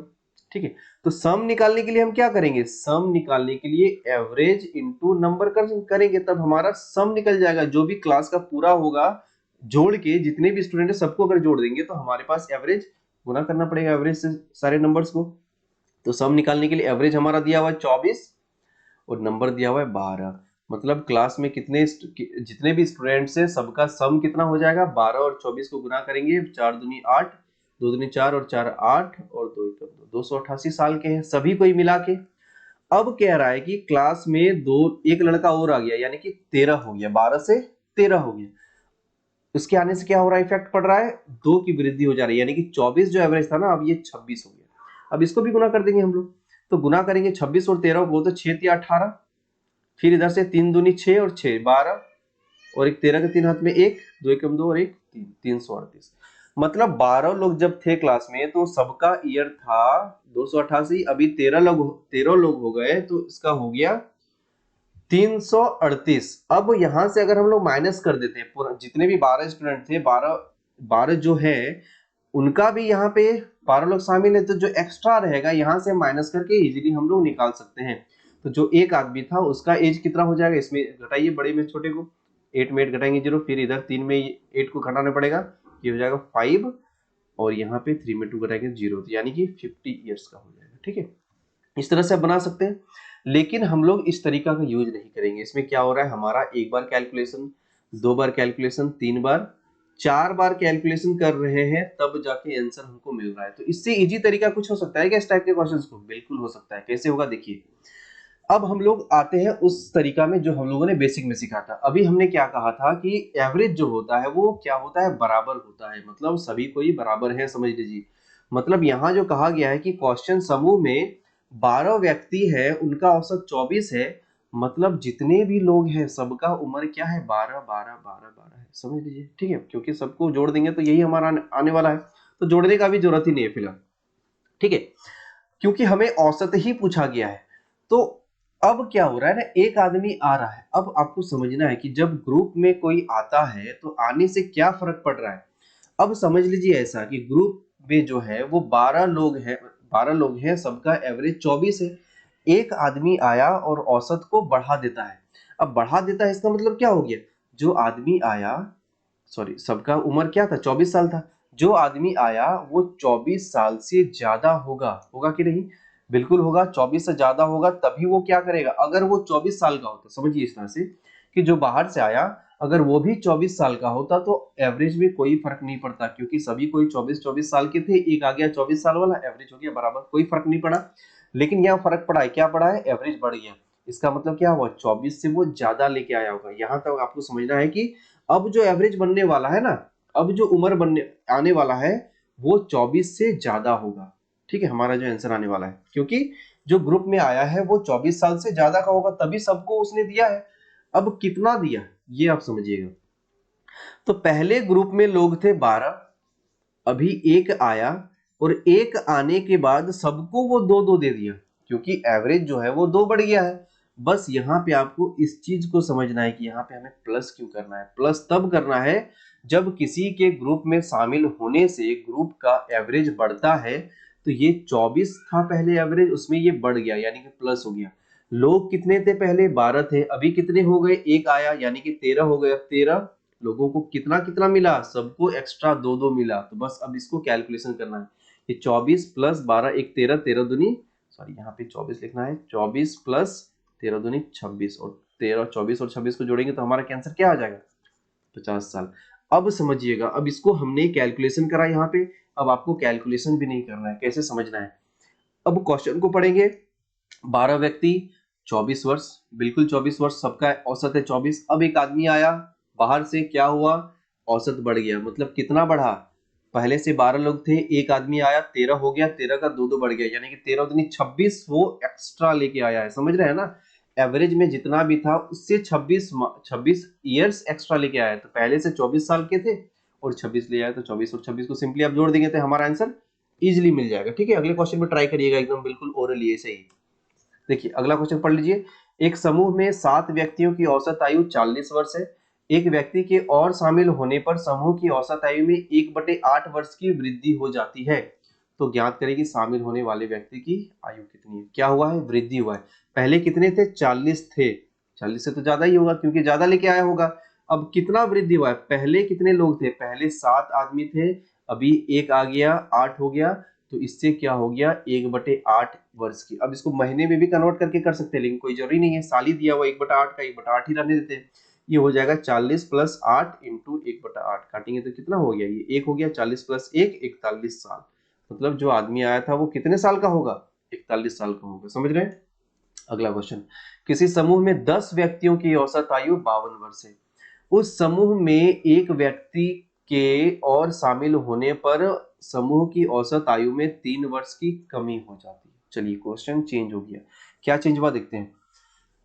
S1: ठीक है, तो सम निकालने के लिए हम क्या करेंगे? सम निकालने के लिए एवरेज इंटू नंबर करेंगे, तब हमारा सम निकल जाएगा। जो भी क्लास का पूरा होगा जोड़ के, जितने भी स्टूडेंट है सबको अगर जोड़ देंगे तो हमारे पास एवरेज गुना करना पड़ेगा एवरेज से सारे नंबर्स को। तो सम निकालने के लिए एवरेज हमारा दिया हुआ है 24 और नंबर दिया हुआ है 12। मतलब क्लास में जितने भी स्टूडेंट्स है सबका सम कितना हो जाएगा? 12 और 24 को गुना करेंगे, 4 दूनी 8, 2 दूनी 4 और 4 8 और 2 1 2, 288 साल के हैं सभी को ही मिला के। अब कह रहा है कि क्लास में एक लड़का और आ गया, यानी कि 13 हो गया, 12 से 13 हो गया। उसके आने से क्या हो रहा है, इफेक्ट पड़ रहा है, 2 की वृद्धि हो जा रही है, यानी कि 24 जो एवरेज था ना, अब ये 26 हो गया। अब इसको भी गुना कर देंगे हम लोग, तो गुना करेंगे 26 और 13 को, तो 6 या 18, फिर इधर से 3 दूनी 6 और 6 12, और एक 13 के 3 हाथ में 1, 2 एकम 2 और 1 3, 338। मतलब 12 लोग जब थे क्लास में तो सबका ईयर था 288, अभी 13 लोग हो गए तो इसका हो गया 338। अब यहां से अगर हम लोग माइनस कर देते हैं, पूरा जितने भी 12 स्टूडेंट थे, 12 जो है उनका भी यहाँ पे 12 लोग शामिल है, तो जो एक्स्ट्रा रहेगा यहां से माइनस करके इजीली हम लोग निकाल सकते हैं। तो जो एक आदमी था उसका एज कितना हो जाएगा, इसमें घटाइए बड़े में छोटे को, 8 में 8 घटाएंगे 0, फिर इधर 3 में 8 को घटाना पड़ेगा, ये हो जाएगा 5, और यहाँ पे 3 में 2 घटाएंगे 0, यानी कि 50 ईयर्स का हो जाएगा। ठीक है, इस तरह से आप बना सकते हैं, लेकिन हम लोग इस तरीका का यूज नहीं करेंगे। इसमें क्या हो रहा है, हमारा एक बार कैलकुलेशन, 2 बार कैलकुलेशन, 3 बार, 4 बार कैलकुलेशन कर रहे हैं, तब जाके आंसर हमको मिल रहा है। तो इससे इजी तरीका कुछ हो सकता है क्या इस टाइप के क्वेश्चंस को? बिल्कुल हो सकता है। कैसे होगा देखिए, अब हम लोग आते हैं उस तरीका में जो हम लोगों ने बेसिक में सीखा था। अभी हमने क्या कहा था कि एवरेज जो होता है वो क्या होता है, बराबर होता है, मतलब सभी कोई बराबर है, समझ लीजिए। मतलब यहाँ जो कहा गया है कि क्वेश्चन समूह में 12 व्यक्ति है, उनका औसत 24 है, मतलब जितने भी लोग हैं सबका उम्र क्या है, 12 12 12 12 है, समझ लीजिए। ठीक है, क्योंकि सबको जोड़ देंगे तो यही हमारा आने वाला है, तो जोड़ने का भी जरूरत ही नहीं है फिलहाल। ठीक है, क्योंकि हमें औसत ही पूछा गया है। तो अब क्या हो रहा है ना, एक आदमी आ रहा है। अब आपको समझना है कि जब ग्रुप में कोई आता है तो आने से क्या फर्क पड़ रहा है। अब समझ लीजिए ऐसा कि ग्रुप में जो है वो 12 लोग हैं, 12 लोग हैं, सबका एवरेज 24 है। एक आदमी आया और औसत को बढ़ा देता है। अब बढ़ा देता है इसका मतलब क्या हो गया, जो आदमी आया, सॉरी, सबका उम्र क्या था, 24 साल था, जो आदमी आया वो 24 साल से ज्यादा होगा, होगा कि नहीं, बिल्कुल होगा, 24 से ज्यादा होगा, तभी वो क्या करेगा। अगर वो 24 साल का होता, समझिए इस तरह से कि जो बाहर से आया अगर वो भी 24 साल का होता तो एवरेज में कोई फर्क नहीं पड़ता, क्योंकि सभी कोई 24 साल के थे, एक आ गया 24 साल वाला, एवरेज हो गया बराबर, कोई फर्क नहीं पड़ा। लेकिन यहाँ फर्क पड़ा है, क्या पड़ा है, एवरेज बढ़ गया। इसका मतलब क्या हुआ, 24 से वो ज्यादा लेके आया होगा। यहाँ तक आपको समझना है कि अब जो एवरेज बनने वाला है ना, अब जो उम्र बनने आने वाला है वो 24 से ज्यादा होगा। ठीक है, हमारा जो आंसर आने वाला है, क्योंकि जो ग्रुप में आया है वो 24 साल से ज्यादा का होगा, तभी सबको उसने दिया है। अब कितना दिया ये आप समझिएगा। तो पहले ग्रुप में लोग थे 12, अभी एक आया, और एक आने के बाद सबको वो 2 2 दे दिया, क्योंकि एवरेज जो है वो 2 बढ़ गया है। बस यहाँ पे आपको इस चीज को समझना है कि यहाँ पे हमें प्लस क्यों करना है। प्लस तब करना है जब किसी के ग्रुप में शामिल होने से ग्रुप का एवरेज बढ़ता है। तो ये 24 था पहले एवरेज, उसमें ये बढ़ गया, यानी कि प्लस हो गया। लोग कितने थे, पहले 12 थे, अभी कितने हो गए, एक आया, यानी कि 13 हो गए। 13 लोगों को कितना कितना मिला, सबको एक्स्ट्रा 2 2 मिला। तो बस अब इसको कैलकुलेशन करना है, ये 24 प्लस 12 एक 13, 13 दूनी, सॉरी यहाँ पे 24 लिखना है, 24 प्लस 13 दूनी 26, और 13 24 और 26 को जोड़ेंगे तो हमारा आंसर क्या आ जाएगा, 50 साल। अब समझिएगा, अब इसको हमने कैलकुलेशन करा यहाँ पे, अब आपको कैलकुलेशन भी नहीं करना है, कैसे समझना है। अब क्वेश्चन को पढ़ेंगे, 12 व्यक्ति, 24 वर्ष, बिल्कुल 24 वर्ष, सबका औसत है 24। अब एक आदमी आया बाहर से, क्या हुआ, औसत बढ़ गया, मतलब कितना बढ़ा, पहले से 12 लोग थे, एक आदमी आया, 13 हो गया, 13 का 2 2 बढ़ गया, यानी कि 13 दूनी 26 वो एक्स्ट्रा लेके आया है, समझ रहे हैं ना। एवरेज में जितना भी था उससे 26 ईयर्स एक्स्ट्रा लेके आया है। तो पहले से 24 साल के थे और 26 ले आए, तो 24 और 26 को सिंपली आप जोड़ देंगे तो हमारा आंसर इजिली मिल जाएगा। ठीक है, अगले क्वेश्चन में ट्राई करिएगा, एकदम बिल्कुल ओरली ऐसे ही। देखिए अगला क्वेश्चन पढ़ लीजिए। एक समूह में 7 व्यक्तियों की औसत आयु 40 वर्ष है। एक व्यक्ति के और शामिल होने पर समूह की औसत आयु में 1/8 वर्ष की वृद्धि हो जाती है। तो ज्ञात करें कि शामिल होने वाले व्यक्ति की आयु कितनी है। क्या हुआ है, वृद्धि हुआ है। पहले कितने थे, 40 थे, 40 से तो ज्यादा ही होगा क्योंकि ज्यादा लेके आया होगा। अब कितना वृद्धि हुआ है, पहले कितने लोग थे, पहले 7 आदमी थे, अभी एक आ गया, 8 हो गया, तो इससे क्या हो गया, 1/8 वर्ष की। अब इसको महीने में भी कन्वर्ट करके कर सकते हैं, लेकिन कोई जरूरी नहीं है, साल ही दिया हुआ 1/8 का, 1/8 ही रहने देते हैं। ये हो जाएगा 40 प्लस 8 इंटू 1/8, काटेंगे तो कितना हो गया, ये 1 हो गया, 40 प्लस 1 41 साल। मतलब जो आदमी आया था वो कितने साल का होगा, 41 साल का होगा, समझ रहे हैं। अगला क्वेश्चन, किसी समूह में 10 व्यक्तियों की औसत आयु 52 वर्ष है। उस समूह में एक व्यक्ति के और शामिल होने पर समूह की औसत आयु में 3 वर्ष की कमी हो जाती है। चलिए क्वेश्चन चेंज हो गया, क्या चेंज हुआ देखते हैं।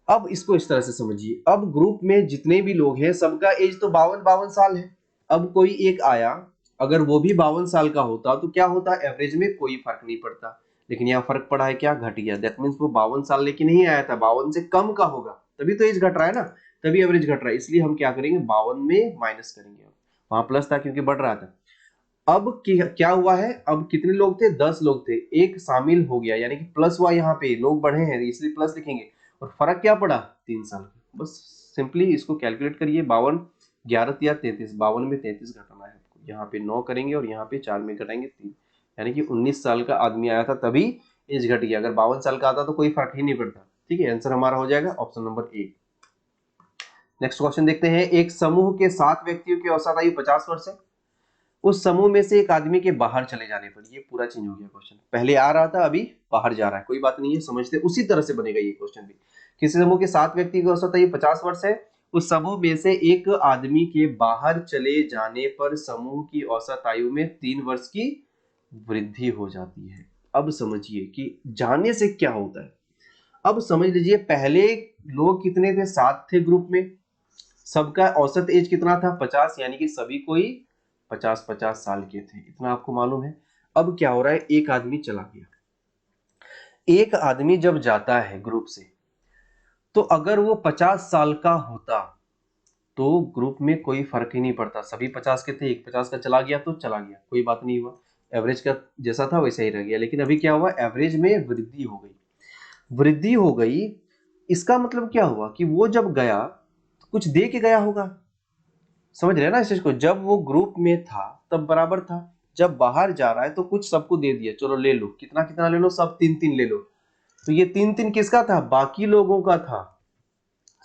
S1: अब इसको इस तरह से समझिए, अब ग्रुप में जितने भी लोग हैं सबका एज तो 52 साल है। अब कोई एक आया, अगर वो भी 52 साल का होता तो क्या होता, एवरेज में कोई फर्क नहीं पड़ता। लेकिन यहाँ फर्क पड़ा है, क्या घट गया, दैट मीन्स वो 52 साल लेके नहीं आया था, 52 से कम का होगा, तभी तो एज घट रहा है ना, तभी एवरेज घट रहा है। इसलिए हम क्या करेंगे, 52 में माइनस करेंगे। वहां प्लस था क्योंकि बढ़ रहा था। अब क्या हुआ है, अब कितने लोग थे, 10 लोग थे, एक शामिल हो गया यानी कि प्लस हुआ, यहाँ पे लोग बढ़े हैं इसलिए प्लस लिखेंगे। और फर्क क्या पड़ा, 3 साल का। बस सिंपली इसको कैलकुलेट करिए, 52 11 या 33, 52 में 33 घटाना है आपको। यहाँ पे 9 करेंगे और यहाँ पे 4 में घटाएंगे 3, यानी कि 19 साल का आदमी आया था तभी एज घट गया। अगर 52 साल का आता तो कोई फर्क ही नहीं पड़ता। ठीक है, आंसर हमारा हो जाएगा option number A. Next question देखते हैं, एक समूह के 7 व्यक्तियों की औसत आयु 50 वर्ष है। उस समूह में से एक आदमी के बाहर चले जाने पर, ये पूरा चेंज हो गया क्वेश्चन, पहले आ रहा था अभी बाहर जा रहा है, कोई बात नहीं है, समझते उसी तरह से बनेगा ये क्वेश्चन भी। किसी समूह के 7 व्यक्ति की औसत आयु 50 वर्ष है। उस समूह में से एक आदमी के बाहर चले जाने पर समूह की औसत आयु में 3 वर्ष की वृद्धि हो जाती है। अब समझिए कि जाने से क्या होता है। अब समझ लीजिए, पहले लोग कितने थे, 7 थे ग्रुप में, सबका औसत एज कितना था, 50, यानी कि सभी कोई 50-50 साल के थे, इतना आपको मालूम है। अब क्या हो रहा है, एक आदमी चला गया। एक आदमी जब जाता है ग्रुप से, तो अगर वो 50 साल का होता तो ग्रुप में कोई फर्क ही नहीं पड़ता, सभी 50 के थे, एक 50 का चला गया तो चला गया, कोई बात नहीं हुआ, एवरेज का जैसा था वैसा ही रह गया। लेकिन अभी क्या हुआ, एवरेज में वृद्धि हो गई। वृद्धि हो गई, इसका मतलब क्या हुआ कि वो जब गया तो कुछ दे के गया होगा। समझ रहे हैं ना इस चीज को, जब वो ग्रुप में था तब बराबर था, जब बाहर जा रहा है तो कुछ सबको दे दिया, चलो ले लो, कितना कितना ले लो, सब 3-3 ले लो। तो ये 3-3 किसका था, बाकी लोगों का था।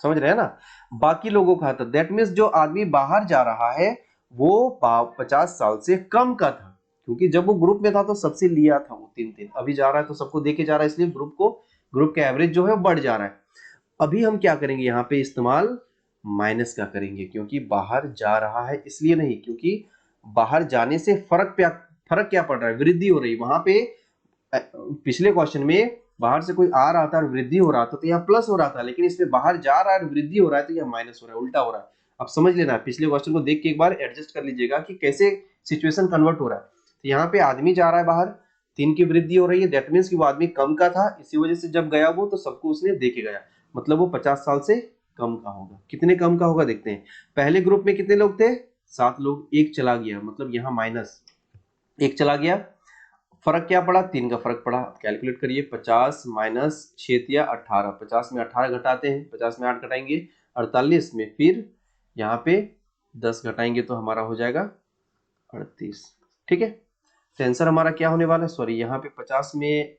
S1: समझ रहे हैं ना, बाकी लोगों का था। दैट मीन्स जो आदमी बाहर जा रहा है वो 50 साल से कम का था, क्योंकि जब वो ग्रुप में था तो सबसे लिया था वो 3-3, अभी जा रहा है तो सबको दे के जा रहा है, इसलिए ग्रुप का एवरेज जो है वो बढ़ जा रहा है। अभी हम क्या करेंगे, यहाँ पे इस्तेमाल माइनस का करेंगे, क्योंकि बाहर जा रहा है इसलिए नहीं, क्योंकि बाहर जाने से फर्क क्या पड़ रहा है, वृद्धि हो रही। वहां पे पिछले क्वेश्चन में बाहर से कोई आ रहा था और वृद्धि हो रहा था तो यहाँ प्लस हो रहा था, लेकिन इसमें बाहर जा रहा है और वृद्धि हो रहा है तो यहाँ माइनस हो रहा है, उल्टा हो रहा है। अब समझ लेना, पिछले क्वेश्चन को देख के एक बार एडजस्ट कर लीजिएगा कि कैसे सिचुएशन कन्वर्ट हो रहा है। तो यहाँ पे आदमी जा रहा है बाहर, 3 की वृद्धि हो रही है, दैट मीन्स कि वो आदमी कम का था, इसी वजह से जब गया वो तो सबको उसने दे के गया, मतलब वो 50 साल से कम का होगा। कितने कम का होगा देखते हैं। पहले ग्रुप में कितने लोग थे, 7 लोग, एक चला गया, मतलब यहाँ माइनस, एक चला गया, फर्क क्या पड़ा, 3 का फर्क पड़ा। कैलकुलेट करिए, 50 माइनस 6 या 18, 50 में 18 घटाते हैं, 50 में 8 घटाएंगे 48 में, फिर यहाँ पे 10 घटाएंगे तो हमारा हो जाएगा 38। ठीक है, तो आंसर हमारा क्या होने वाला है, सॉरी यहाँ पे 50 में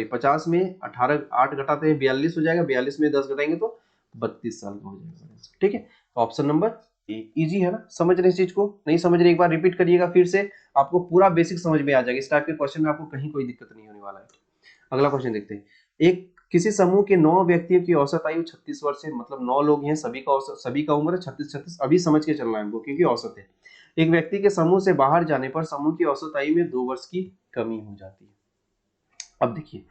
S1: 50 में 18 8 घटाते हैं 42 हो जाएगा, 42 में 10 घटाएंगे तो 32 साल का हो जाएगा। ठीक है, ऑप्शन नंबर इजी है ना, समझ रहे इस चीज को, नहीं समझ रहे एक बार रिपीट करिएगा फिर से, आपको पूरा बेसिक समझ में आ जाएगा। इस टाइप के क्वेश्चन में आपको कहीं कोई दिक्कत नहीं होने वाला है। अगला क्वेश्चन देखते हैं, एक किसी समूह के 9 व्यक्तियों की औसत आयु 36 वर्ष है, मतलब 9 लोग हैं, सभी का उम्र 36, अभी समझ के चलना है हमको क्योंकि औसत है। एक व्यक्ति के समूह से बाहर जाने पर समूह की औसत आयु में 2 वर्ष की कमी हो जाती है। अब देखिए,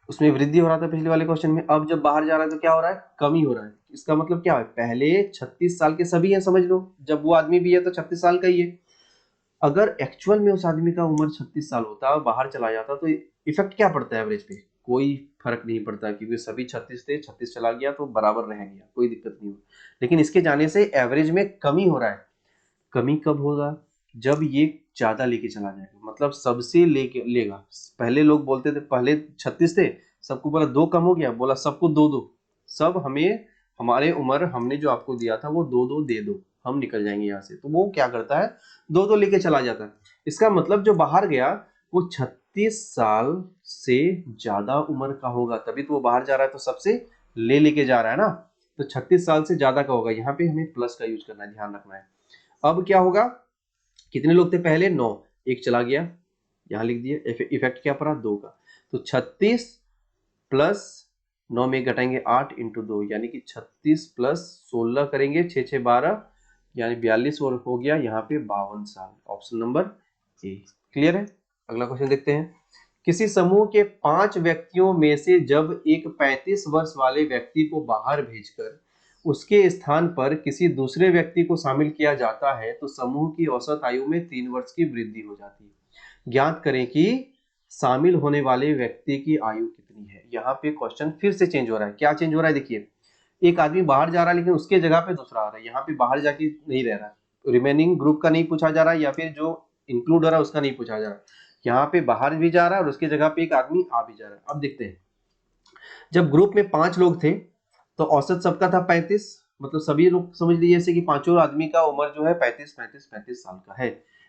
S1: उसमें वृद्धि हो रहा था पिछले वाले क्वेश्चन में, अब जब बाहर जा रहा है तो क्या हो रहा है, कमी हो रहा है। इसका मतलब क्या है, पहले 36 साल के सभी हैं, समझ लो, जब वो आदमी भी है तो 36 साल का ही है। अगर एक्चुअल में उस आदमी का उम्र 36 साल होता और बाहर चला जाता तो इफेक्ट क्या पड़ता है एवरेज पे, कोई फर्क नहीं पड़ता, क्योंकि सभी 36 थे, 36 चला गया तो बराबर रह गया, कोई दिक्कत नहीं हुई। लेकिन इसके जाने से एवरेज में कमी हो रहा है। कमी कब होगा, जब ये ज्यादा लेके चला जाएगा, मतलब सबसे लेके लेगा। पहले लोग बोलते थे, पहले 36 थे, सबको बोला 2 कम हो गया, बोला सबको 2-2, सब हमें, हमारे उम्र हमने जो आपको दिया था वो 2-2 दे दो, हम निकल जाएंगे यहाँ से। तो वो क्या करता है, 2-2 लेके चला जाता है। इसका मतलब जो बाहर गया वो 36 साल से ज्यादा उम्र का होगा, तभी तो वो बाहर जा रहा है, तो सबसे लेके जा रहा है ना, तो 36 साल से ज्यादा का होगा। यहाँ पे हमें प्लस का यूज करना है, ध्यान रखना है। अब क्या होगा, कितने लोग थे पहले, 9, एक चला गया, यहां लिख दिया, इफेक्ट क्या पड़ा, 2 का, तो 36 प्लस 9 में घटाएंगे 8 इंटू 2 यानी कि 36 प्लस 16 करेंगे 6 6 12 यानी 42 और हो गया यहाँ पे 52 साल। ऑप्शन नंबर ए क्लियर है। अगला क्वेश्चन देखते हैं। किसी समूह के 5 व्यक्तियों में से जब एक 35 वर्ष वाले व्यक्ति को बाहर भेजकर उसके स्थान पर किसी दूसरे व्यक्ति को शामिल किया जाता है तो समूह की औसत आयु में 3 वर्ष की वृद्धि हो जाती है। ज्ञात करें कि शामिल होने वाले व्यक्ति की आयु कितनी है। यहाँ पे क्वेश्चन फिर से चेंज हो रहा है। क्या चेंज हो रहा है देखिए, एक आदमी बाहर जा रहा है लेकिन उसके जगह पे दूसरा आ रहा है। यहाँ पे बाहर जाके नहीं रह रहा है, रिमेनिंग ग्रुप का नहीं पूछा जा रहा है या फिर जो इंक्लूड हो रहा है उसका नहीं पूछा जा रहा है। यहाँ पे बाहर भी जा रहा है और उसके जगह पे एक आदमी आ भी जा रहा है। अब देखते हैं, जब ग्रुप में 5 लोग थे तो औसत सबका था 35, मतलब सभी लोग समझ लीजिए जैसे कि पांचों आदमी का उम्र जो है 35 साल का है।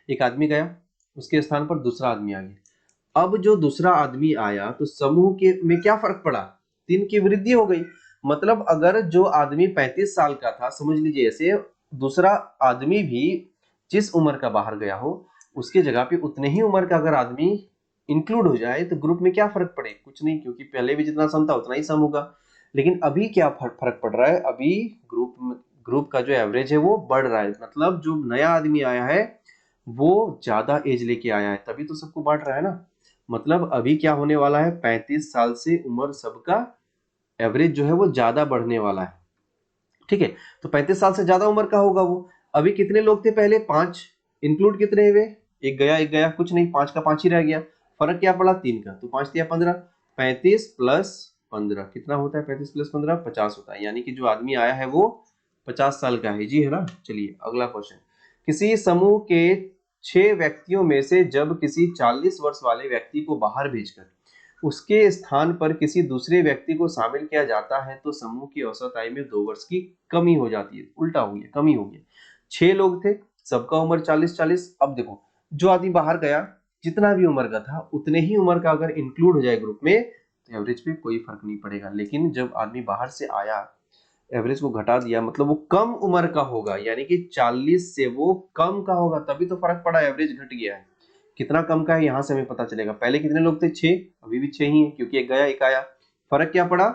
S1: एक आदमी गया, उसके स्थान पर दूसरा आदमी आ गया। अब जो दूसरा आदमी आया तो समूह के में क्या फर्क पड़ा, 3 की वृद्धि हो गई। मतलब अगर जो आदमी 35 साल का था, समझ लीजिए ऐसे दूसरा आदमी भी जिस उम्र का बाहर गया हो उसके जगह पे उतने ही उम्र का अगर आदमी इंक्लूड हो जाए तो ग्रुप में क्या फर्क पड़े, कुछ नहीं, क्योंकि पहले भी जितना सम था उतना ही सम होगा। लेकिन अभी क्या फर्क पड़ रहा है, अभी ग्रुप का जो एवरेज है वो बढ़ रहा है। मतलब जो नया आदमी आया है वो ज्यादा एज लेके आया है, तभी तो सबको बांट रहा है ना। मतलब अभी क्या होने वाला है, 35 साल से उम्र सबका एवरेज जो है वो ज्यादा बढ़ने वाला है। ठीक है, तो 35 साल से ज्यादा उम्र का होगा वो। अभी कितने लोग थे पहले, 5, इंक्लूड कितने हुए, एक गया कुछ नहीं, 5 का 5 ही रह गया। फर्क क्या पड़ा, 3 का, तो 5 या 15, 35 प्लस 15 कितना होता है, 35 प्लस 15 50 होता है। यानी कि जो आदमी आया है वो 50 साल का है जी, है ना। चलिए अगला क्वेश्चन। किसी समूह के 6 व्यक्तियों में से जब किसी 40 वर्ष वाले व्यक्ति को बाहर भेजकर उसके स्थान पर किसी दूसरे व्यक्ति को शामिल किया जाता है तो समूह की औसत आयु में 2 वर्ष की कमी हो जाती है। उल्टा हो गया, कमी हो गया। 6 लोग थे, सबका उम्र 40-40। अब देखो जो आदमी बाहर गया जितना भी उम्र का था उतने ही उम्र का अगर इंक्लूड हो जाए ग्रुप में तो एवरेज पे कोई फर्क नहीं पड़ेगा। लेकिन जब आदमी बाहर से आया, एवरेज को घटा दिया, मतलब वो कम उम्र का होगा, यानी कि 40 से वो कम का होगा, तभी तो फर्क पड़ा, एवरेज घट गया है। कितना कम का है यहाँ से हमें पता चलेगा। पहले कितने लोग थे, 6, अभी भी 6 ही है क्योंकि एक गया एक आया। फर्क क्या पड़ा,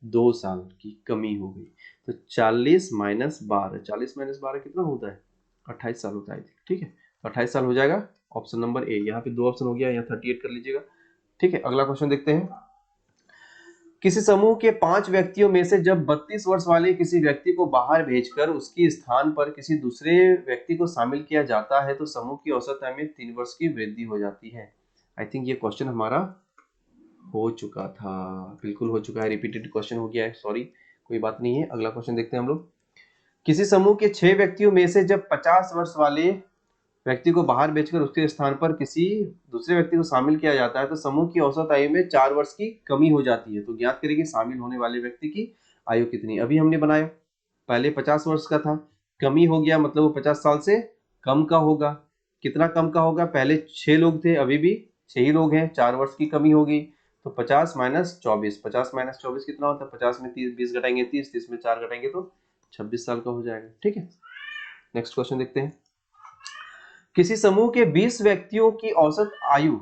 S1: 2 साल की कमी हो गई। तो 40 माइनस 12, 40 माइनस 12 कितना होता है, 28 साल होता है। ठीक है, तो 28 साल हो जाएगा। Option number A. यहाँ पे 2 ऑप्शन हो गया, यहाँ 38 कर लीजिएगा। ठीक है, अगला क्वेश्चन देखते हैं। किसी समूह के 5 व्यक्तियों में से जब 32 वर्ष वाले किसी व्यक्ति को बाहर भेजकर उसके स्थान पर किसी दूसरे व्यक्ति को शामिल किया जाता है तो समूह की औसत आयु में 3 वर्ष की वृद्धि हो जाती है। आई थिंक ये क्वेश्चन हमारा हो चुका था, बिल्कुल हो चुका है, रिपीटेड क्वेश्चन हो गया है, सॉरी, कोई बात नहीं है। अगला क्वेश्चन देखते हैं हम लोग। किसी समूह के 6 व्यक्तियों में से जब 50 वर्ष वाले व्यक्ति को बाहर भेजकर उसके स्थान पर किसी दूसरे व्यक्ति को शामिल किया जाता है तो समूह की औसत आयु में 4 वर्ष की कमी हो जाती है। तो ज्ञात करें कि शामिल होने वाले व्यक्ति की आयु कितनी। अभी हमने बनाया, पहले 50 वर्ष का था, कमी हो गया, मतलब वो 50 साल से कम का होगा। कितना कम का होगा, पहले 6 लोग थे, अभी भी 6 ही लोग हैं, 4 वर्ष की कमी होगी। तो 50 माइनस 24, 50 माइनस 24 कितना होता है, 50 में 20 घटाएंगे 30, 30 में 4 घटाएंगे तो 26 साल का हो जाएगा। ठीक है, नेक्स्ट क्वेश्चन देखते हैं। किसी समूह के 20 व्यक्तियों की औसत आयु,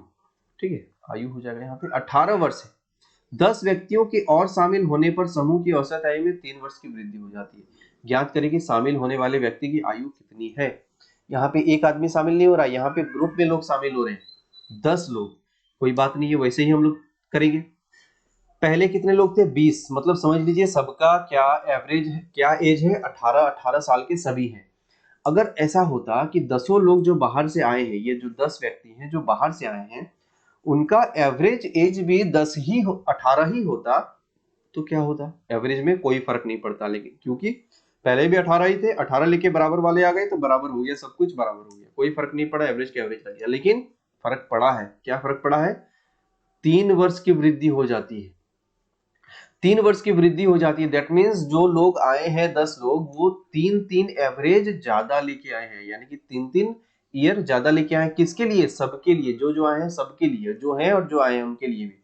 S1: ठीक है, आयु हो जाएगा यहाँ पे 18 वर्ष है। 10 व्यक्तियों के और शामिल होने पर समूह की औसत आयु में 3 वर्ष की वृद्धि हो जाती है। ज्ञात करें कि शामिल होने वाले व्यक्ति की आयु कितनी है। यहाँ पे एक आदमी शामिल नहीं हो रहा है, यहाँ पे ग्रुप में लोग शामिल हो रहे हैं, 10 लोग, कोई बात नहीं है, वैसे ही हम लोग करेंगे। पहले कितने लोग थे, 20, मतलब समझ लीजिए सबका क्या एवरेज है, क्या एज है, 18 साल के सभी हैं। अगर ऐसा होता कि 10 लोग जो बाहर से आए हैं, ये जो 10 व्यक्ति हैं जो बाहर से आए हैं, उनका एवरेज एज भी 10 ही 18 ही होता तो क्या होता, एवरेज में कोई फर्क नहीं पड़ता। लेकिन क्योंकि पहले भी 18 ही थे, 18 लेके बराबर वाले आ गए तो बराबर हो गया, सब कुछ बराबर हो गया, कोई फर्क नहीं पड़ा, एवरेज के एवरेज रह गया। लेकिन फर्क पड़ा है, क्या फर्क पड़ा है, 3 वर्ष की वृद्धि हो जाती है। 3 वर्ष की वृद्धि हो जाती है, दैट मीन्स जो लोग आए हैं 10 लोग वो 3 एवरेज ज्यादा लेके आए हैं, यानी कि 3 ईयर ज्यादा लेके आए हैं। किसके लिए, सबके लिए, जो आए हैं सबके लिए, जो हैं और जो आए हैं उनके लिए भी।